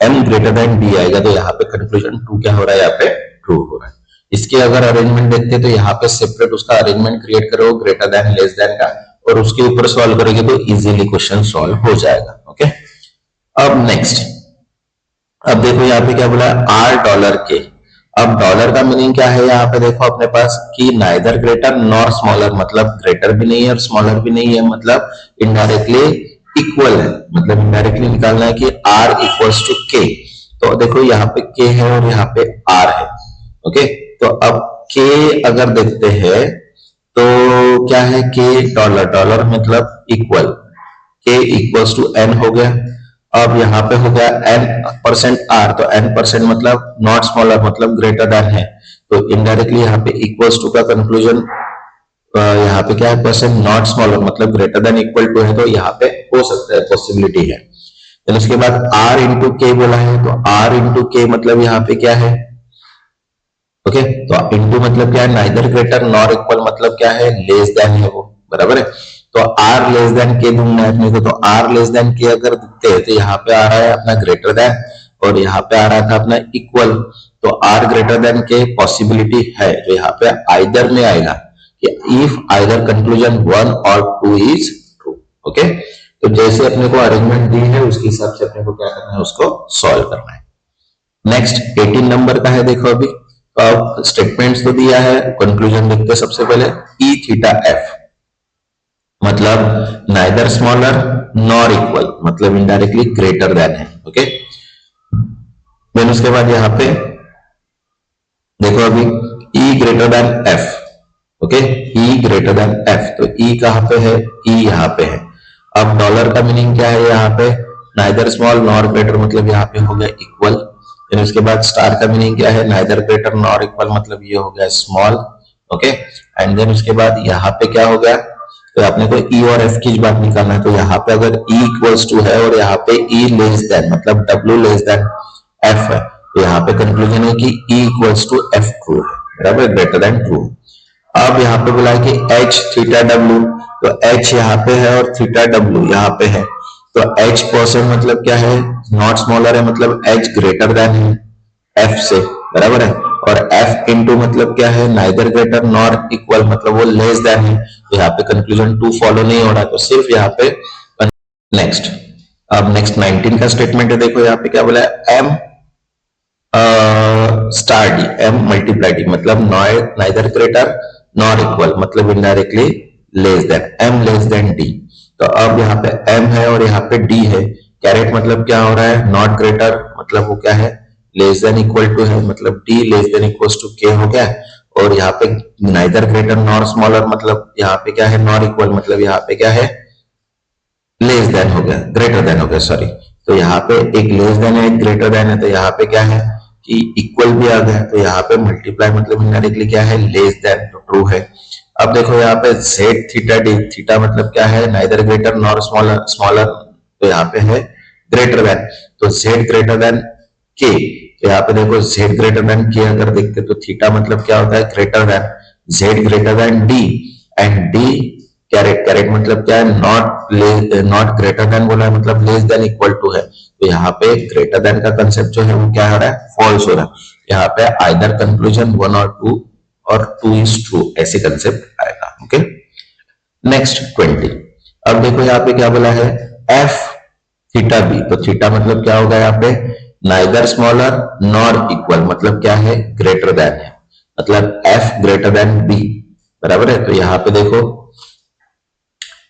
M ग्रेटर देन D आएगा, तो यहाँ पे कंक्लूजन ट्रू क्या हो रहा है, यहाँ पे ट्रू हो रहा है। इसके अगर अरेंजमेंट देखते हैं तो यहाँ पे सेपरेट उसका अरेंजमेंट क्रिएट करो ग्रेटर देन लेस देन का, और उसके ऊपर सॉल्व करोगे तो इजीली क्वेश्चन सॉल्व हो जाएगा। ओके, अब नेक्स्ट, अब देखो यहाँ पे क्या बोला है, $R। अब डॉलर का मीनिंग क्या है, यहाँ पे देखो अपने पास कि नाइदर ग्रेटर नॉर स्मॉलर, मतलब ग्रेटर भी नहीं है और स्मॉलर भी नहीं है, मतलब इनडायरेक्टली इक्वल है, मतलब इनडायरेक्टली निकालना है कि R इक्वल्स टू K। तो देखो यहाँ पे K है और यहाँ पे R है। ओके, तो अब K अगर देखते हैं तो क्या है, K डॉलर मतलब equal, K equals to N हो गया। अब यहाँ पे हो गया N%R, तो N% मतलब नॉट स्मॉलर मतलब ग्रेटर देन है, तो इनडायरेक्टली यहाँ पे इक्वल्स टू का कंक्लूजन, यहाँ पे क्या है, परसेंट नॉट स्मॉलर मतलब ग्रेटर देन इक्वल टू है, तो यहाँ पे हो सकता है, पॉसिबिलिटी है। फिर उसके बाद R इंटू के बोला है, तो R इंटू के मतलब यहाँ पे क्या है, ओके, तो इंटू मतलब क्या है, नाइदर ग्रेटर नॉर इक्वल मतलब क्या है, लेस देन है वो, बराबर है। तो R लेस देन के ढूंढना है अपने को, तो R लेस देन के अगर दिखते हैं तो यहाँ पे आ रहा है अपना ग्रेटर देन और यहाँ पे आ रहा था अपना इक्वल, तो R ग्रेटर देन के पॉसिबिलिटी है, तो यहाँ पे आइदर में आएगा कि इफ आइदर कंक्लूजन 1 और 2 इज ट्रू। ओके, तो जैसे अपने को अरेंजमेंट दी है उसके हिसाब से अपने को क्या करना है, उसको सॉल्व करना है। नेक्स्ट 18 नंबर का है, देखो अभी अब स्टेटमेंट्स तो दिया है, कंक्लूजन देखते हैं सबसे पहले, E थीटा F मतलब नाइदर स्मॉलर नॉर इक्वल, मतलब इनडायरेक्टली ग्रेटर देन है। ओके, देन उसके बाद यहाँ पे देखो अभी E greater than F। Okay, E greater than F, तो E कहाँ पे है, E यहाँ पे है। अब डॉलर का मीनिंग क्या है, यहाँ पे नाइदर स्मॉल नॉर ग्रेटर मतलब यहाँ पे हो गया इक्वल। फिर उसके बाद स्टार का मीनिंग क्या है, नाइदर ग्रेटर नॉर इक्वल मतलब ये हो गया स्मॉल। ओके, एंड देन उसके बाद यहाँ पे क्या हो गया, तो आपने को E और F की बात निकालना है, तो यहाँ पे अगर E इक्वल्स टू है और यहाँ पे E लेस देन मतलब W लेस देन F है, तो यहाँ पे कंक्लूजन है कि E equals to F true है, बराबर, ग्रेटर देन ट्रू। अब यहाँ पे बोला है कि H थीटा W, तो H यहाँ पे है और थीटा W यहाँ पे है, तो H% मतलब क्या है, नॉट स्मॉलर है मतलब H ग्रेटर देन है F से, बराबर है, और F इंटू मतलब क्या है, नाइदर ग्रेटर नॉर इक्वल मतलब वो लेस देन है, तो यहाँ पे कंक्लूजन 2 फॉलो नहीं हो रहा, तो सिर्फ यहाँ पे नेक्स्ट। अब नेक्स्ट 19 का स्टेटमेंट है, देखो यहाँ पे क्या बोला है, M star D, M multiply D मतलब नाइदर ग्रेटर नॉर इक्वल, मतलब indirectly less than, M less than D. तो अब यहाँ पे एम है और यहाँ पे डी है, कैरेट मतलब क्या हो रहा है, नॉट ग्रेटर मतलब वो क्या है, लेस देन इक्वल टू है, मतलब D less than equal to K हो गया। और यहाँ पे नाइदर ग्रेटर नॉर स्मॉलर मतलब यहाँ पे क्या है, नॉर इक्वल मतलब यहाँ पे क्या है, लेस देन हो गया, ग्रेटर देन हो गया, सॉरी। तो यहाँ पे एक लेस देन है, एक ग्रेटर देन है, तो यहाँ पे क्या है कि इक्वल भी आ गया, तो यहाँ पे मल्टीप्लाई मतलब इनडायरेक्टली क्या है, लेस देन, तो ट्रू है। अब देखो यहाँ पे जेड थीटा डी, थीटा मतलब क्या है, neither greater nor smaller, smaller तो यहाँ पे है ग्रेटर देन, तो जेड ग्रेटर देन के। तो यहाँ पे देखो जेड ग्रेटर देन के अगर देखते तो थीटा मतलब क्या होता है, greater than, Z greater than D, and D caret, caret मतलब क्या है, नॉट ग्रेटर देन बोला है मतलब लेस देन इक्वल टू है। तो यहाँ पे ग्रेटर देन का कंसेप्ट जो है वो क्या हो रहा है, फॉल्स हो रहा है। यहाँ पे आइदर कंक्लूजन वन और टू इज ट्रू, ऐसे कंसेप्ट आएगा। Okay, next 20। अब देखो यहाँ पे क्या बोला है, एफ थीटा बी, तो थीटा मतलब क्या होगा यहाँ पे, नाइदर स्मॉलर नॉर इक्वल मतलब क्या है, ग्रेटर देन है, मतलब एफ ग्रेटर देन बी, बराबर है। तो यहाँ पे देखो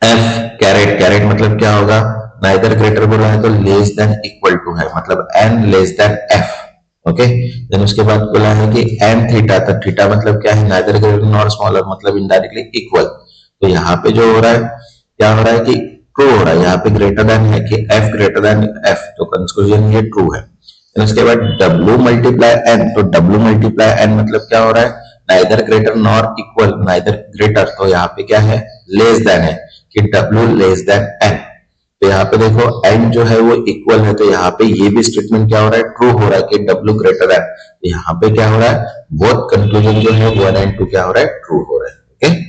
एफ कैरेट, कैरेट मतलब क्या होगा, नाइदर ग्रेटर बोला है तो लेस देन इक्वल टू है, मतलब N less than F. Okay, then उसके बाद बोला है कि एन थीटा, तो थीटा मतलब क्या है, नाइदर ग्रेटर नॉर स्मॉलर मतलब इनडायरेक्टली इक्वल। तो यहाँ पे जो हो रहा है, क्या हो रहा है कि ट्रू हो रहा है, यहाँ पे ग्रेटर देन है कि एफ ग्रेटर देन एफ, तो कंक्लूजन ये ट्रू है। उसके बाद W मल्टीप्लाई एन, तो W मल्टीप्लाई एन मतलब क्या हो रहा है, neither greater nor equal, neither greater तो यहाँ पे क्या है, लेस देन है कि W लेस देन एन। तो यहाँ पे देखो n जो है वो इक्वल है, तो यहाँ पे ये भी स्टेटमेंट क्या हो रहा है, ट्रू हो रहा है कि W ग्रेटर देन। तो यहाँ पे क्या हो रहा है, बोथ कंक्लूजन जो है 1 और 2 क्या हो रहा है, ट्रू हो रहा है। Okay,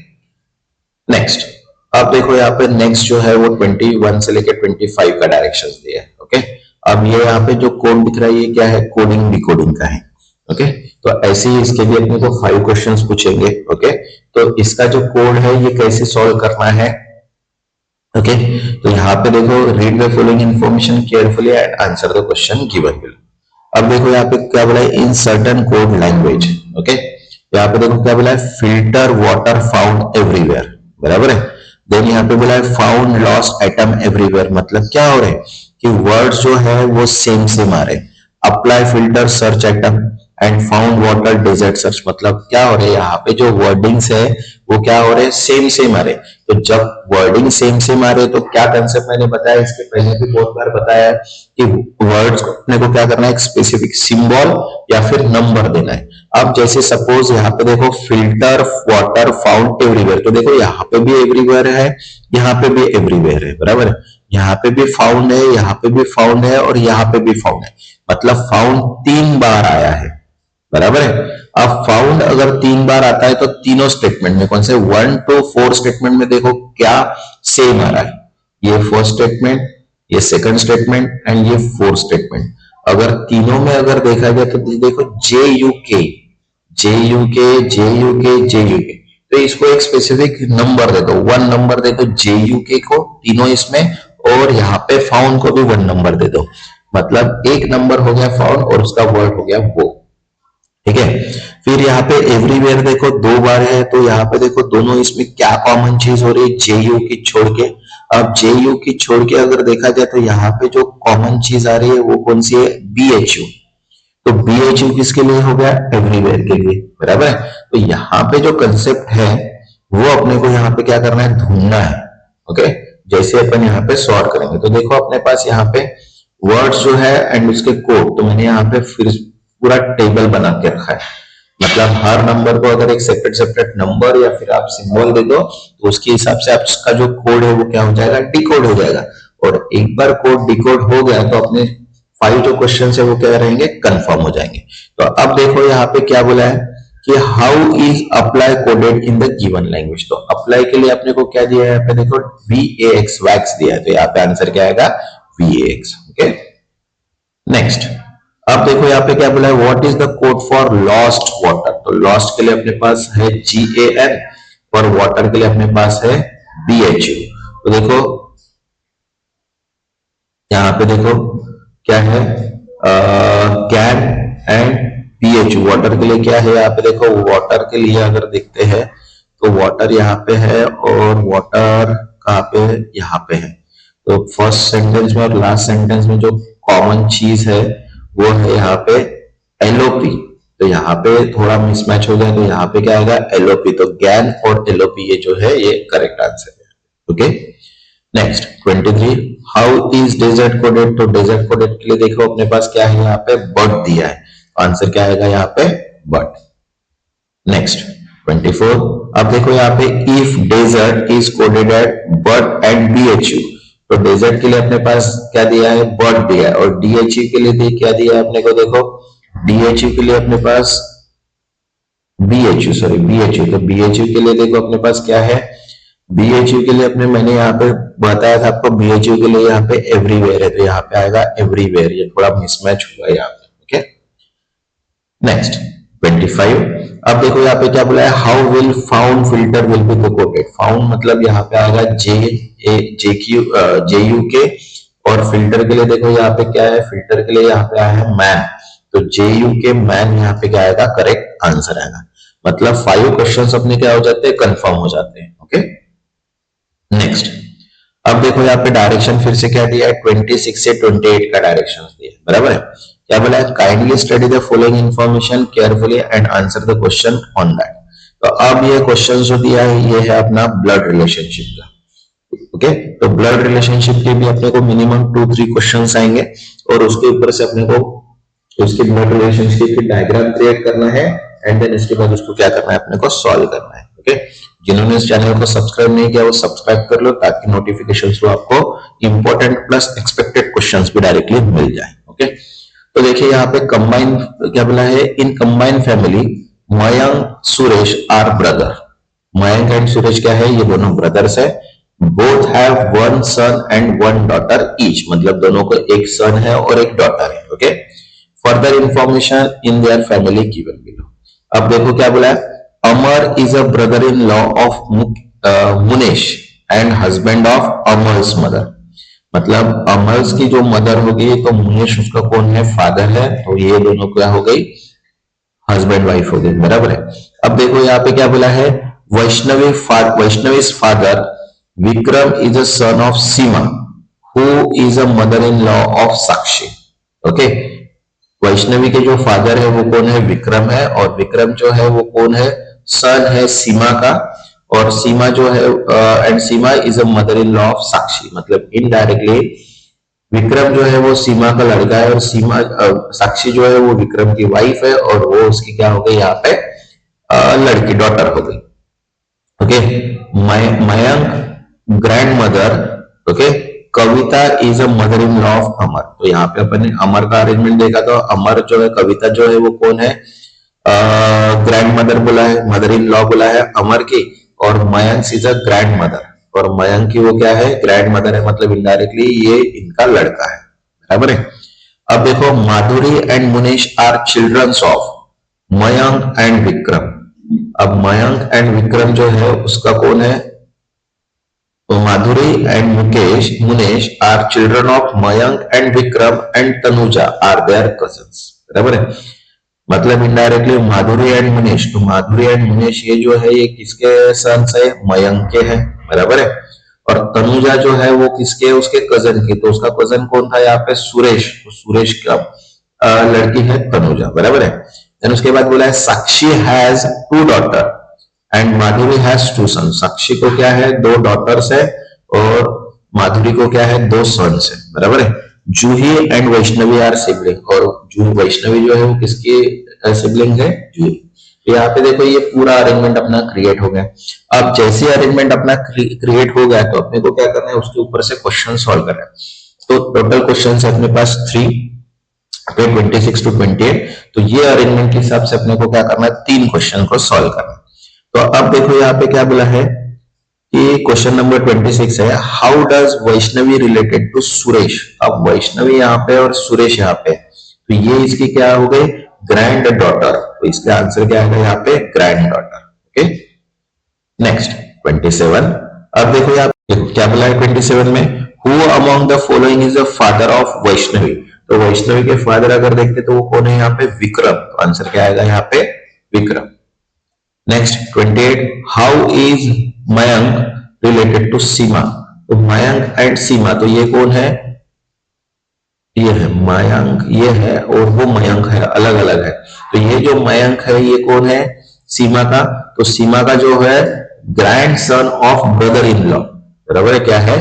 next. अब देखो यहाँ पे नेक्स्ट जो है वो 21 से लेकर 25 का डायरेक्शन दिया है। ओके, अब ये यहाँ पे जो कोड दिख रहा है ये क्या है, कोडिंग डिकोडिंग का है। ओके, तो ऐसे ही इसके भी अपने को 5 क्वेश्चंस पूछेंगे। ओके, तो इसका जो कोड है ये कैसे सॉल्व करना है। ओके, तो यहाँ पे देखो, read the following information carefully and answer the question given below. अब देखो यहाँ पे क्या बोला है, in certain code language. Okay, यहाँ पे देखो क्या बोला है, फिल्टर वाटर फाउंड एवरीवेयर, बराबर है। देन यहाँ पे बोला है फाउंड लॉस्ट एटम एवरीवेयर, मतलब क्या हो रहा है कि वर्ड्स जो है वो सेम सेम आ रहे। Apply filter search atom and found water desert search, मतलब क्या हो रहा है, यहाँ पे जो वर्डिंग्स है वो क्या हो रहे हैं, सेम सेम आ रहे। तो जब वर्डिंग सेम सेम आ रहे तो क्या कंसेप्ट मैंने बताया, इसके पहले भी बहुत बार बताया है कि वर्ड्स अपने को क्या करना है, एक स्पेसिफिक सिंबल या फिर नंबर देना है। अब जैसे सपोज यहाँ पे देखो फिल्टर वाटर फाउंड एवरीवेयर, तो देखो यहाँ पे भी एवरीवेयर है, यहाँ पे भी एवरीवेयर है, बराबर है। यहाँ पे भी फाउंड है, यहाँ पे भी फाउंड है और यहाँ पे भी फाउंड है, मतलब फाउंड 3 बार आया है, बराबर है। अब फाउंड अगर 3 बार आता है तो तीनों स्टेटमेंट में, कौन से 1 to 4 स्टेटमेंट में देखो क्या सेम आ रहा है, ये फर्स्ट स्टेटमेंट, ये सेकंड स्टेटमेंट एंड ये फोर्थ स्टेटमेंट। अगर तीनों में अगर देखा जाए तो देखो जे यू के जे यू के जे यू के जे यू के, तो इसको एक स्पेसिफिक नंबर दे दो, 1 नंबर दे दो जे यू के को तीनों इसमें, और यहाँ पे फाउंड को भी 1 नंबर दे दो, मतलब एक नंबर हो गया फाउंड और उसका वर्ड हो गया वो। ठीक है, फिर यहाँ पे एवरीवेयर देखो 2 बार है, तो यहाँ पे देखो दोनों इसमें क्या कॉमन चीज हो रही है, जेयू की छोड़ के। अब जेयू की छोड़ के अगर देखा जाए तो यहाँ पे जो कॉमन चीज आ रही है वो कौन सी है, बीएचयू। तो बीएचयू किसके लिए हो गया, एवरीवेयर के लिए, बराबर है। तो यहाँ पे जो कंसेप्ट है वो अपने को यहाँ पे क्या करना है, ढूंढना है। ओके, जैसे अपन यहाँ पे सॉर्ट करेंगे तो देखो अपने पास यहाँ पे वर्ड्स जो है एंड उसके कोड, तो मैंने यहाँ पे फिर पूरा टेबल बना के रखा है, मतलब हर नंबर को अगर एक सेपरेट सेपरेट नंबर या फिर आप सिंबल दे दो तो उसके हिसाब से आपका जो कोड है वो क्या हो जाएगा, डिकोड हो जाएगा। और एक बार कोड डिकोड हो गया तो अपने 5 जो क्वेश्चन है वो क्या रहेंगे, कंफर्म हो जाएंगे। तो अब देखो यहाँ पे क्या बोला है कि how is apply coded in the given language. तो अप्लाई के लिए अपने को क्या दिया है, यहाँ पे देखो VAX वैक्स दिया है, तो यहाँ पे आंसर क्या आएगा, VAX। Okay, next. अब देखो यहाँ पे क्या बोला है, what is the code for lost water. तो लॉस्ट के लिए अपने पास है GAN और वाटर के लिए अपने पास है BHU। तो देखो यहाँ पे देखो क्या है, गैन एंड BHU वाटर के लिए क्या है यहाँ पे देखो, वाटर के लिए अगर देखते हैं तो वाटर यहाँ पे है और वाटर कहाँ पे है, यहाँ पे है। तो फर्स्ट सेंटेंस में और लास्ट सेंटेंस में जो कॉमन चीज है वो है यहाँ पे LOP। तो यहाँ पे थोड़ा मिसमैच हो गया, तो यहाँ पे क्या आएगा LOP। तो गैन और LOP ये जो है ये करेक्ट आंसर है। Okay, next 23, how is desert coded. तो डेजर्ट कोडेड के लिए देखो अपने पास क्या है, यहाँ पे बट दिया है, आंसर क्या आएगा यहाँ पे बट। नेक्स्ट 24, अब देखो यहाँ पे if desert is coded at but and BHU। तो डेजर्ट के लिए अपने पास क्या दिया है, बट दिया है, और DHU के लिए क्या दिया है अपने को, देखो DHU के लिए अपने पास BHU, सॉरी BHU, तो BHU के लिए देखो अपने पास क्या है, BHU के लिए अपने मैंने यहाँ पे बताया था आपको, BHU के लिए यहाँ पे एवरीवेयर है, तो यहाँ पे आएगा एवरीवेयर, ये थोड़ा मिसमैच हुआ यहाँ पे। ओके, नेक्स्ट 25, अब देखो यहाँ पे क्या बोला है, how will found filter will be coded. Found मतलब यहाँ पे आएगा JUK, और फिल्टर के लिए देखो यहाँ पे क्या है, फिल्टर के लिए यहाँ पे आया है मैन, तो JUK मैन यहाँ पे क्या आएगा, करेक्ट आंसर आएगा। मतलब 5 क्वेश्चंस अपने क्या हो जाते हैं, कंफर्म हो जाते हैं। ओके, नेक्स्ट, अब देखो यहाँ पे डायरेक्शन फिर से क्या दिया है, 26 से 28 का डायरेक्शन दिया है, बराबर है। क्या बोला है, kindly study the following information carefully and answer the question on that. तो अब ये क्वेश्चन जो दिया है ये है अपना ब्लड रिलेशनशिप का। ओके, तो ब्लड रिलेशनशिप के भी अपने को मिनिमम 2-3 क्वेश्चंस आएंगे, और उसके ऊपर से अपने को उसके ब्लड रिलेशनशिप की डायग्राम क्रिएट करना है, एंड देन इसके बाद उसको क्या करना है, अपने को सॉल्व करना है। ओके, जिन्होंने इस चैनल को सब्सक्राइब नहीं किया वो सब्सक्राइब कर लो, ताकि नोटिफिकेशन थ्रू आपको इंपॉर्टेंट प्लस एक्सपेक्टेड क्वेश्चंस भी डायरेक्टली मिल जाए। ओके, तो देखिए यहाँ पे कंबाइन क्या बोला है, in combine family Mayank Suresh are brother. Mayank and Suresh क्या है, ये दोनों ब्रदर्स है। Both have one son and one daughter each, मतलब दोनों को एक सन है और एक डॉटर है। Okay, further information in their family given below. अब देखो क्या बोला है, Amar is a brother in law of Munesh and husband of Amar's mother. मतलब अमर्स की जो मदर होगी तो मुनेश उसका कौन है, फादर है, तो ये दोनों क्या हो गई, हस्बैंड वाइफ हो गई, बराबर है। अब देखो यहाँ पे क्या बोला है, Vaishnavi father Vikram is a son of Seema who is a mother in law of Sakshi. Okay, Vaishnavi के जो फादर है वो कौन है, विक्रम है, और विक्रम जो है वो कौन है, सन है सीमा का, और सीमा जो है and Seema is a mother in law of Sakshi. मतलब इनडायरेक्टली विक्रम जो है वो सीमा का लड़का है, और सीमा साक्षी जो है वो विक्रम की वाइफ है, और वो उसकी क्या हो गई यहाँ पे लड़की, डॉटर हो गई। Okay, Mayank grandmother. Okay, Kavita is a mother in law of Amar. तो यहाँ पे अपन ने अमर का अरेंजमेंट देखा, तो अमर जो है, कविता जो है वो कौन है, ग्रैंड मदर बोला है, मदर इन लॉ बोला है अमर की, और Mayank is a grand mother, और मयंक की वो क्या है, ग्रैंड मदर है, मतलब इनडायरेक्टली ये इनका लड़का है, बराबर है। अब देखो Madhuri and Munesh are childrens of Mayank and Vikram. अब मयंक एंड विक्रम जो है उसका कौन है, तो Madhuri and Munesh are children of Mayank and Vikram and Tanuja are their cousins, बराबर है। मतलब इनडायरेक्टली माधुरी एंड मुनेश, तो माधुरी एंड मुनेश ये जो है ये किसके सन्स है, मयंक के हैं, बराबर है। और तनुजा जो है वो किसके, उसके कजन की, तो उसका कजन कौन था यहाँ पे, सुरेश, तो सुरेश का लड़की है तनुजा, बराबर है। देन उसके बाद बोला है Sakshi has 2 daughter and Madhuri has 2 son. Sakshi को क्या है, 2 डॉटर्स है, और माधुरी को क्या है, 2 सन्स है, बराबर है। जूही एंड वैष्णवी आर सिबलिंग, और वैष्णवी जो है वो किसकी सिबलिंग है, जूही। तो यहाँ पे देखो ये पूरा अरेंजमेंट अपना क्रिएट हो गया। अब जैसे अरेंजमेंट अपना क्रिएट हो गया तो अपने को क्या करना है, उसके ऊपर से क्वेश्चन सॉल्व करना है। तो टोटल क्वेश्चन है अपने पास 3 26 to 28। तो ये अरेंजमेंट के हिसाब से अपने को क्या करना है, 3 क्वेश्चन को सॉल्व करना है। तो अब देखो यहाँ पे क्या बोला है कि क्वेश्चन नंबर 26 है, how does Vaishnavi related to Suresh. अब वैष्णवी यहाँ पे और सुरेश यहाँ पे, तो ये इसकी क्या हो गई, ग्रैंड डॉटर, तो इसका आंसर क्या है यहाँ पे, ग्रैंड डॉटर। Okay, next 27। अब देखो यहाँ देखो क्या बोला है 27 में, who among the following is the father of Vaishnavi. तो वैष्णवी के फादर अगर देखते तो वो कौन है यहाँ पे? विक्रम। तो आंसर क्या आएगा यहाँ पे? Vikram. Next 28, how is Mayank related to Seema? तो मयंक एंड सीमा, तो ये कौन है? ये है मयंक, ये है, और वो मयंक है, अलग अलग है। तो ये जो मयंक है ये कौन है? सीमा का। तो सीमा का जो है grand son of brother in law, बराबर है, क्या है?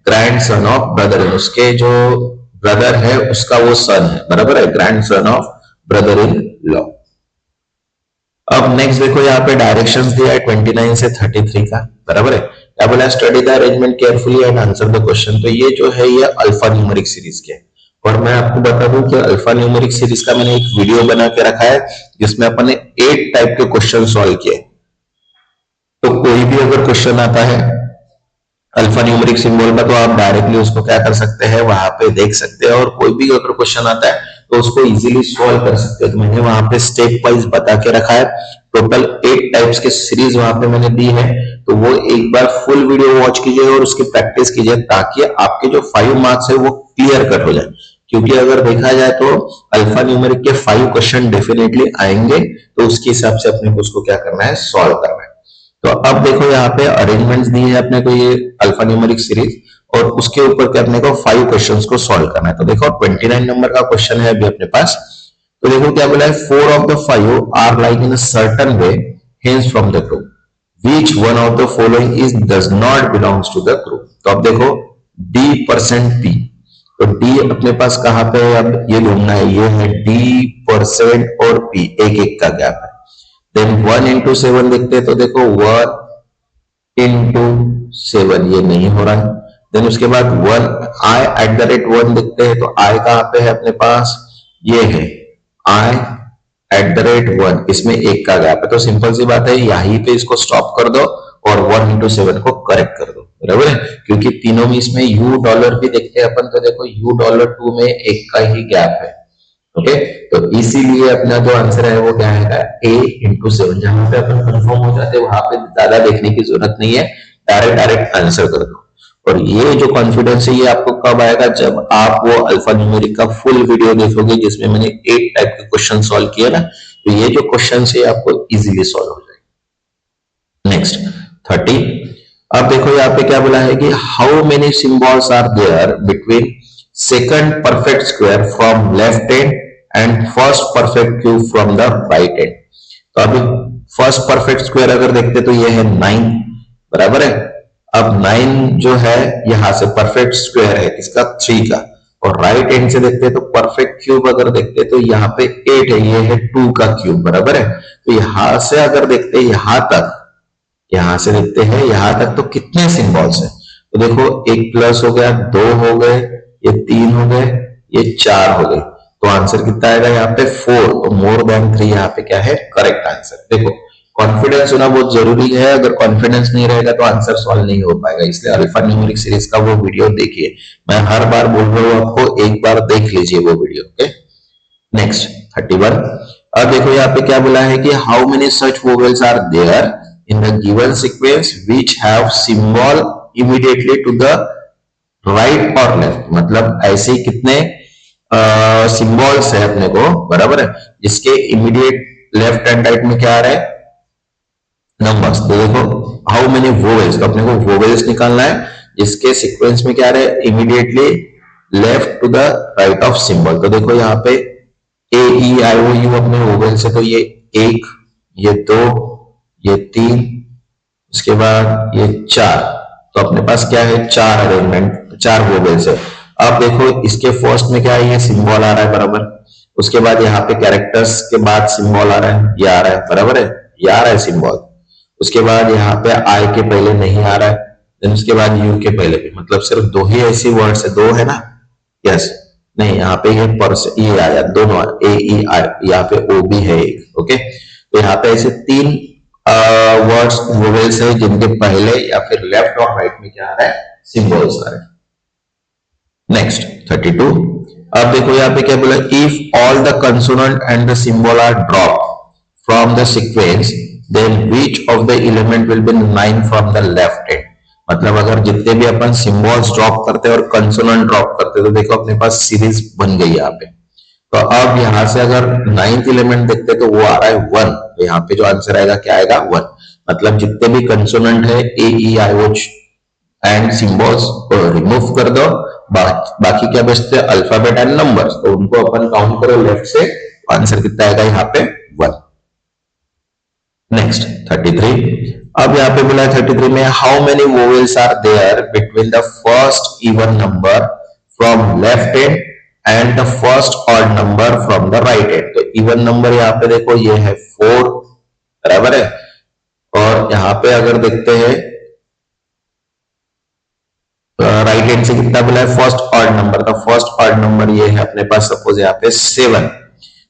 Grand son of brother in, उसके जो ब्रदर है उसका वो सन है, बराबर है, grand son of brother in law. अब नेक्स्ट देखो यहाँ पे डायरेक्शंस दिया है 29 से 33 का, बराबर है। क्या बोला? Study the arrangement carefully and answer the question. तो ये जो है ये अल्फा न्यूमेरिक सीरीज के, और मैं आपको बता दूं कि अल्फा न्यूमेरिक सीरीज का मैंने एक वीडियो बना के रखा है जिसमें अपन ने 8 टाइप के क्वेश्चन सॉल्व किए। तो कोई भी अगर क्वेश्चन आता है अल्फा न्यूमेरिक सिंबल का, तो आप डायरेक्टली उसको क्या कर सकते हैं, वहां पे देख सकते हैं, और कोई भी अगर क्वेश्चन आता है तो उसको इजीली सॉल्व कर सकते हैं। तो मैंने वहां पे स्टेप वाइज बता के रखा है। टोटल 8 टाइप्स के सीरीज वहां पे मैंने दी है, तो वो एक बार फुल वीडियो वॉच कीजिए और उसकी प्रैक्टिस कीजिए, ताकि आपके जो 5 मार्क्स है वो क्लियर कट हो जाए। क्योंकि अगर देखा जाए तो अल्फा न्यूमेरिक के 5 क्वेश्चन डेफिनेटली आएंगे, तो उसके हिसाब से अपने को उसको क्या करना है, सॉल्व करना है। तो अब देखो यहाँ पे अरेंजमेंट्स दी है अपने को ये अल्फा न्यूमेरिक सीरीज, और उसके ऊपर क्या अपने को 5 क्वेश्चंस को सॉल्व करना है। तो देखो 29 नंबर का क्वेश्चन है अभी अपने पास। तो देखो क्या बोला है, 4 of the 5 are like in a certain way hence from the group, which one of the following is does not belongs to the group. तो अब देखो D%P, तो D अपने पास कहां पे है, अब ये ढूंढना है, ये है D% और P, एक एक का गैप है। देन 1 into 7 देखते हैं, तो देखो 1 into 7 ये नहीं हो रहा है। देन उसके बाद 1 देखते हैं, तो I कहां पे है अपने पास, ये है I@1, इसमें एक का गैप है। तो सिंपल सी बात है, यहीं पे इसको स्टॉप कर दो और 1 into 7 को करेक्ट कर दो, बराबर है। क्योंकि तीनों में इसमें $, भी देखते हैं अपन, तो देखो $2 में एक का ही गैप है, ओके। तो इसीलिए अपना जो आंसर है वो क्या है, A×7। जहां पे अपन कंफर्म हो जाते हैं वहां पे ज्यादा देखने की जरूरत नहीं है, डायरेक्ट आंसर कर दो। और ये जो कॉन्फिडेंस है ये आपको कब आएगा, जब आप वो अल्फा न्यूमेरिक का फुल वीडियो देखोगे जिसमें मैंने 8 टाइप के क्वेश्चन सॉल्व किए ना, तो ये जो क्वेश्चन है आपको इजीली सॉल्व हो जाएगा। नेक्स्ट 30, अब देखो यहाँ पे क्या बोला है कि how many symbols are there between second perfect square from left hand and first perfect cube from the right hand. तो अभी फर्स्ट परफेक्ट स्क्वायर अगर देखते तो ये है 9, बराबर है। अब 9 जो है यहां से परफेक्ट स्क्वायर है किसका, 3 का, और राइट हैंड से देखते तो परफेक्ट क्यूब अगर देखते तो यहाँ पे 8 है, ये है 2 का क्यूब, बराबर है। तो यहां से अगर देखते यहां तक, यहां से देखते हैं यहां तक, तो कितने सिंबल्स हैं, तो देखो 1 प्लस हो गया, 2 हो गए, ये 3 हो गए, ये 4 हो गए। तो आंसर कितना आएगा यहाँ पे 4, तो मोर देन 3 यहाँ पे क्या है, करेक्ट आंसर। देखो कॉन्फिडेंस होना बहुत जरूरी है, अगर कॉन्फिडेंस नहीं रहेगा तो आंसर सॉल्व नहीं हो पाएगा। इसलिए अल्फा न्यूमेरिक सीरीज का वो वीडियो देखिए, मैं हर बार बोल रहा हूँ आपको, एक बार देख लीजिए वो वीडियो, ओके। नेक्स्ट 31, अब देखो यहाँ पे क्या बोला है कि how many such vowels are there in the given sequence which have symbol immediately to the right or left, मतलब ऐसे कितने सिंबल्स है अपने को, बराबर है, जिसके इमीडिएट लेफ्ट एंड राइट में क्या आ रहा है, नंबर्स। तो देखो हाउ मेनी वोवेल्स, तो अपने को वोवेल्स निकालना है जिसके सीक्वेंस में क्या आ रहा है, immediately left to the right of symbol. तो देखो यहाँ पे A-E-I-O-U अपने वोवेल्स है, तो ये 1, ये 2, ये 3, उसके बाद ये 4। तो अपने पास क्या है, 4 अरेंजमेंट, 4 वोवेल्स है। अब देखो इसके फर्स्ट में क्या है, ये सिंबल आ रहा है, बराबर। उसके बाद यहाँ पे कैरेक्टर्स के बाद सिंबल आ रहा है, ये आ रहा है, बराबर है, ये आ रहा है सिंबल। उसके बाद यहाँ पे आई के पहले नहीं आ रहा है, देन उसके बाद यू के पहले भी, मतलब सिर्फ 2 ही ऐसी वर्ड्स है, 2 है ना, यस, नहीं यहाँ पे ये पर्स ये आया, दोनों A-E-I, यहाँ पे O भी है एक, ओके। तो यहाँ पे ऐसे 3 वर्ड्स वोवेल्स है जिनके पहले या फिर लेफ्ट और राइट में क्या आ रहा है, सिंबल्स आ रहे हैं। नेक्स्ट 32, अब देखो यहाँ पे क्या बोला, if all the consonant and the symbol are drop from the sequence then which of the element will be 9 from the left hand. मतलब अगर जितने भी अपन सिंबल्स ड्रॉप करते हैं और कंसोनेंट ड्रॉप करते हैं तो देखो अपने पास सीरीज बन गई यहाँ पे। तो अब यहाँ से अगर 9th एलिमेंट देखते तो वो आ रहा है 1, तो यहाँ पे जो आंसर आएगा क्या आएगा 1। मतलब जितने भी कंसोनेंट है ए ई आई ओ एंड सिंबल्स रिमूव कर दो, बाकी क्या बचते हैं अल्फाबेट एंड नंबर्स, तो उनको अपन काउंट करो लेफ्ट से, आंसर कितना आएगा यहाँ पे 1। नेक्स्ट 33। अब यहाँ पे बोला है 33 में how many vowels are there between the first even number from left hand and the first odd number from the right hand. तो इवन नंबर यहाँ पे देखो ये है 4, बराबर है। और यहाँ पे अगर देखते हैं राइट हैंड से कितना बोला है फर्स्ट ऑड नंबर, तो फर्स्ट ऑड नंबर ये है अपने पास सपोज यहाँ पे 7।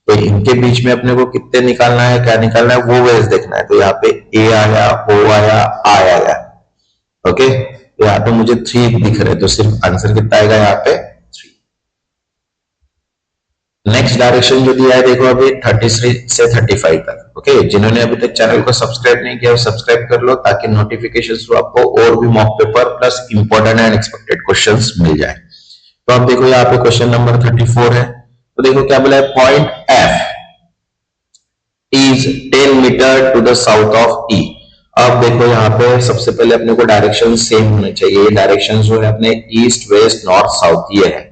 तो इनके बीच में अपने को कितने निकालना है, क्या निकालना है, वो वेज देखना है। तो यहाँ पे ए आया, ओ आया, आई आया, ओके। तो यहाँ पे मुझे 3 दिख रहे, तो सिर्फ आंसर कितना आएगा यहाँ पे 3। नेक्स्ट डायरेक्शन जो दिया है देखो अभी 33 से 35 तक, ओके। जिन्होंने अभी तक चैनल को सब्सक्राइब नहीं किया वो सब्सक्राइब कर लो ताकि नोटिफिकेशन थ्रू आपको और भी mock paper plus important and expected questions मिल जाए। तो अब देखो यहाँ पे क्वेश्चन नंबर 34 है। तो देखो क्या बोला है, point F is 10 metre to the south of E. अब देखो यहाँ पे सबसे पहले अपने को डायरेक्शन सेम होने चाहिए। ये डायरेक्शन जो है अपने ईस्ट वेस्ट नॉर्थ साउथ ये है।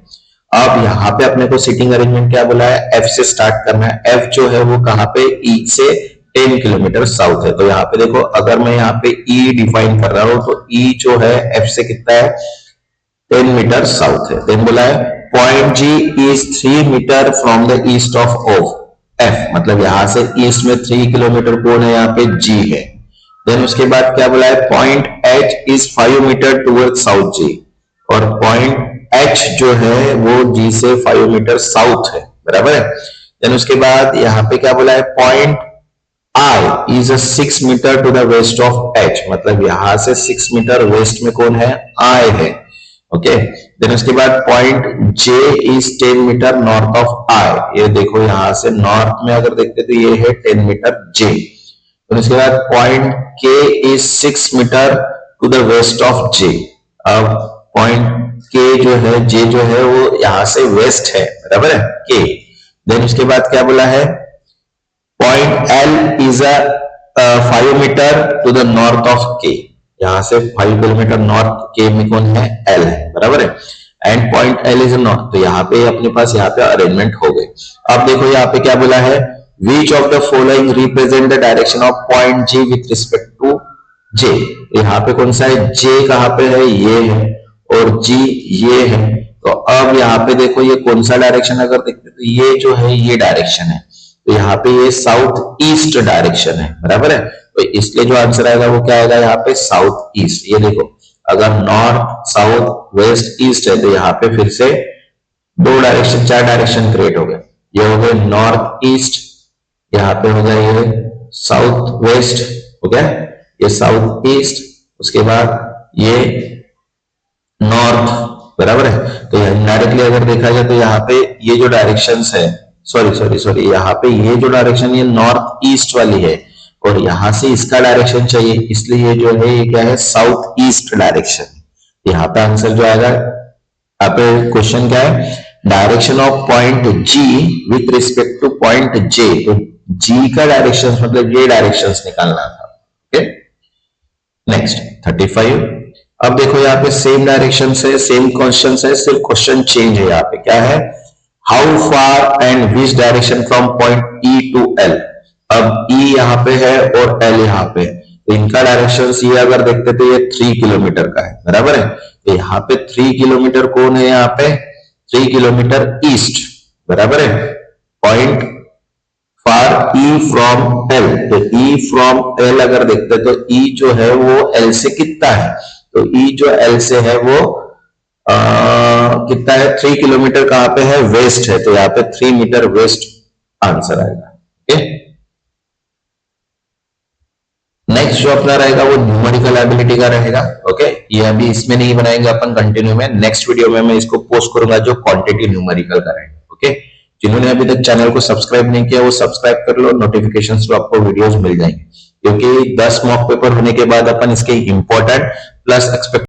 अब यहाँ पे अपने को सीटिंग अरेंजमेंट क्या बोला है, एफ से स्टार्ट करना है। एफ जो है वो कहाँ पे, ई से 10 किलोमीटर साउथ है। तो यहाँ पे देखो अगर मैं यहाँ पे ई डिफाइन कर रहा हूं तो ई जो है एफ से कितना है 10 मीटर साउथ है। देन बोला है point G is 3 metre from the east of F, मतलब यहां से ईस्ट में 3 किलोमीटर कौन है, यहाँ पे जी है। देन उसके बाद क्या बोला है, point H is 5 metre toward south G, और पॉइंट एच जो है वो जी से 5 मीटर साउथ है, बराबर है। देन उसके बाद यहाँ पे क्या बोला है, point I is 6 metre to the west of H, मतलब यहां से 6 मीटर वेस्ट में कौन है, आई है, ओके। देन उसके बाद point J is 10 metre north of I, ये देखो यहां से नॉर्थ में अगर देखते तो ये है 10 मीटर जे। तो उसके बाद point K is 6 metre to the west of J. अब पॉइंट के जो है, जे जो है वो यहां से वेस्ट है, बराबर है, के। देन उसके बाद क्या बोला है, point L is 5 metre to the north of K, यहां से 5 किलोमीटर नॉर्थ के में कौन है, एल है, बराबर है। And point L is north, तो यहाँ पे अपने पास यहाँ पे अरेंजमेंट हो गए। अब देखो यहाँ पे क्या बोला है, which of the following represent the direction of point G with respect to J. यहाँ पे कौन सा है, जे कहाँ पे है, ये है, और जी ये है। तो अब यहाँ पे देखो ये कौन सा डायरेक्शन अगर देखते तो ये जो है ये डायरेक्शन है, तो यहाँ पे ये साउथ ईस्ट डायरेक्शन है, बराबर है। तो इसलिए जो आंसर आएगा वो क्या आएगा यहाँ पे साउथ ईस्ट। ये देखो अगर नॉर्थ साउथ वेस्ट ईस्ट है तो यहाँ पे फिर से 2 डायरेक्शन 4 डायरेक्शन क्रिएट हो गए। ये हो गए नॉर्थ ईस्ट, यहाँ पे हो गया ये साउथ वेस्ट, हो गया ये साउथ ईस्ट, उसके बाद ये नॉर्थ, बराबर है। तो इनडायरेक्टली अगर देखा जाए तो यहाँ पे ये जो डायरेक्शंस है, सॉरी यहाँ पे ये जो डायरेक्शन ये नॉर्थ ईस्ट वाली है, और यहां से इसका डायरेक्शन चाहिए, इसलिए ये जो है ये क्या है, साउथ ईस्ट डायरेक्शन। यहाँ पे आंसर जो आएगा, यहाँ पे क्वेश्चन क्या है, direction of point G with respect to point J. तो जी का डायरेक्शन मतलब ये डायरेक्शन निकालना था, ओके। नेक्स्ट 35। अब देखो यहाँ पे सेम डायरेक्शन है, सेम क्वेश्चन है, सिर्फ क्वेश्चन चेंज है। यहाँ पे क्या है, how far and which direction from point E to L. अब ई यहाँ पे है और एल यहाँ पे है, तो इनका डायरेक्शन ये अगर देखते तो ये 3 किलोमीटर का है, बराबर है। तो यहाँ पे 3 किलोमीटर कौन है, यहाँ पे 3 किलोमीटर ईस्ट, बराबर है। Point far E from L, तो ई फ्रॉम एल अगर देखते तो ई जो है वो एल से कितना है, तो ई जो एल से है वो कितना है, 3 किलोमीटर कहां पे है, वेस्ट है। तो यहाँ पे 3 मीटर वेस्ट आंसर आएगा, ओके। नेक्स्ट जो अपना रहेगा वो न्यूमेरिकल एबिलिटी का रहेगा, ओके। ये अभी इसमें नहीं बनाएंगे अपन, कंटिन्यू में नेक्स्ट वीडियो में मैं इसको पोस्ट करूंगा जो क्वांटिटी न्यूमेरिकल का रहेगा, ओके। जिन्होंने अभी तक चैनल को सब्सक्राइब नहीं किया वो सब्सक्राइब कर लो, नोटिफिकेशन तो आपको वीडियोस मिल जाएंगे, क्योंकि 10 मॉक पेपर होने के बाद अपन इसके इंपॉर्टेंट प्लस एक्सपेक्ट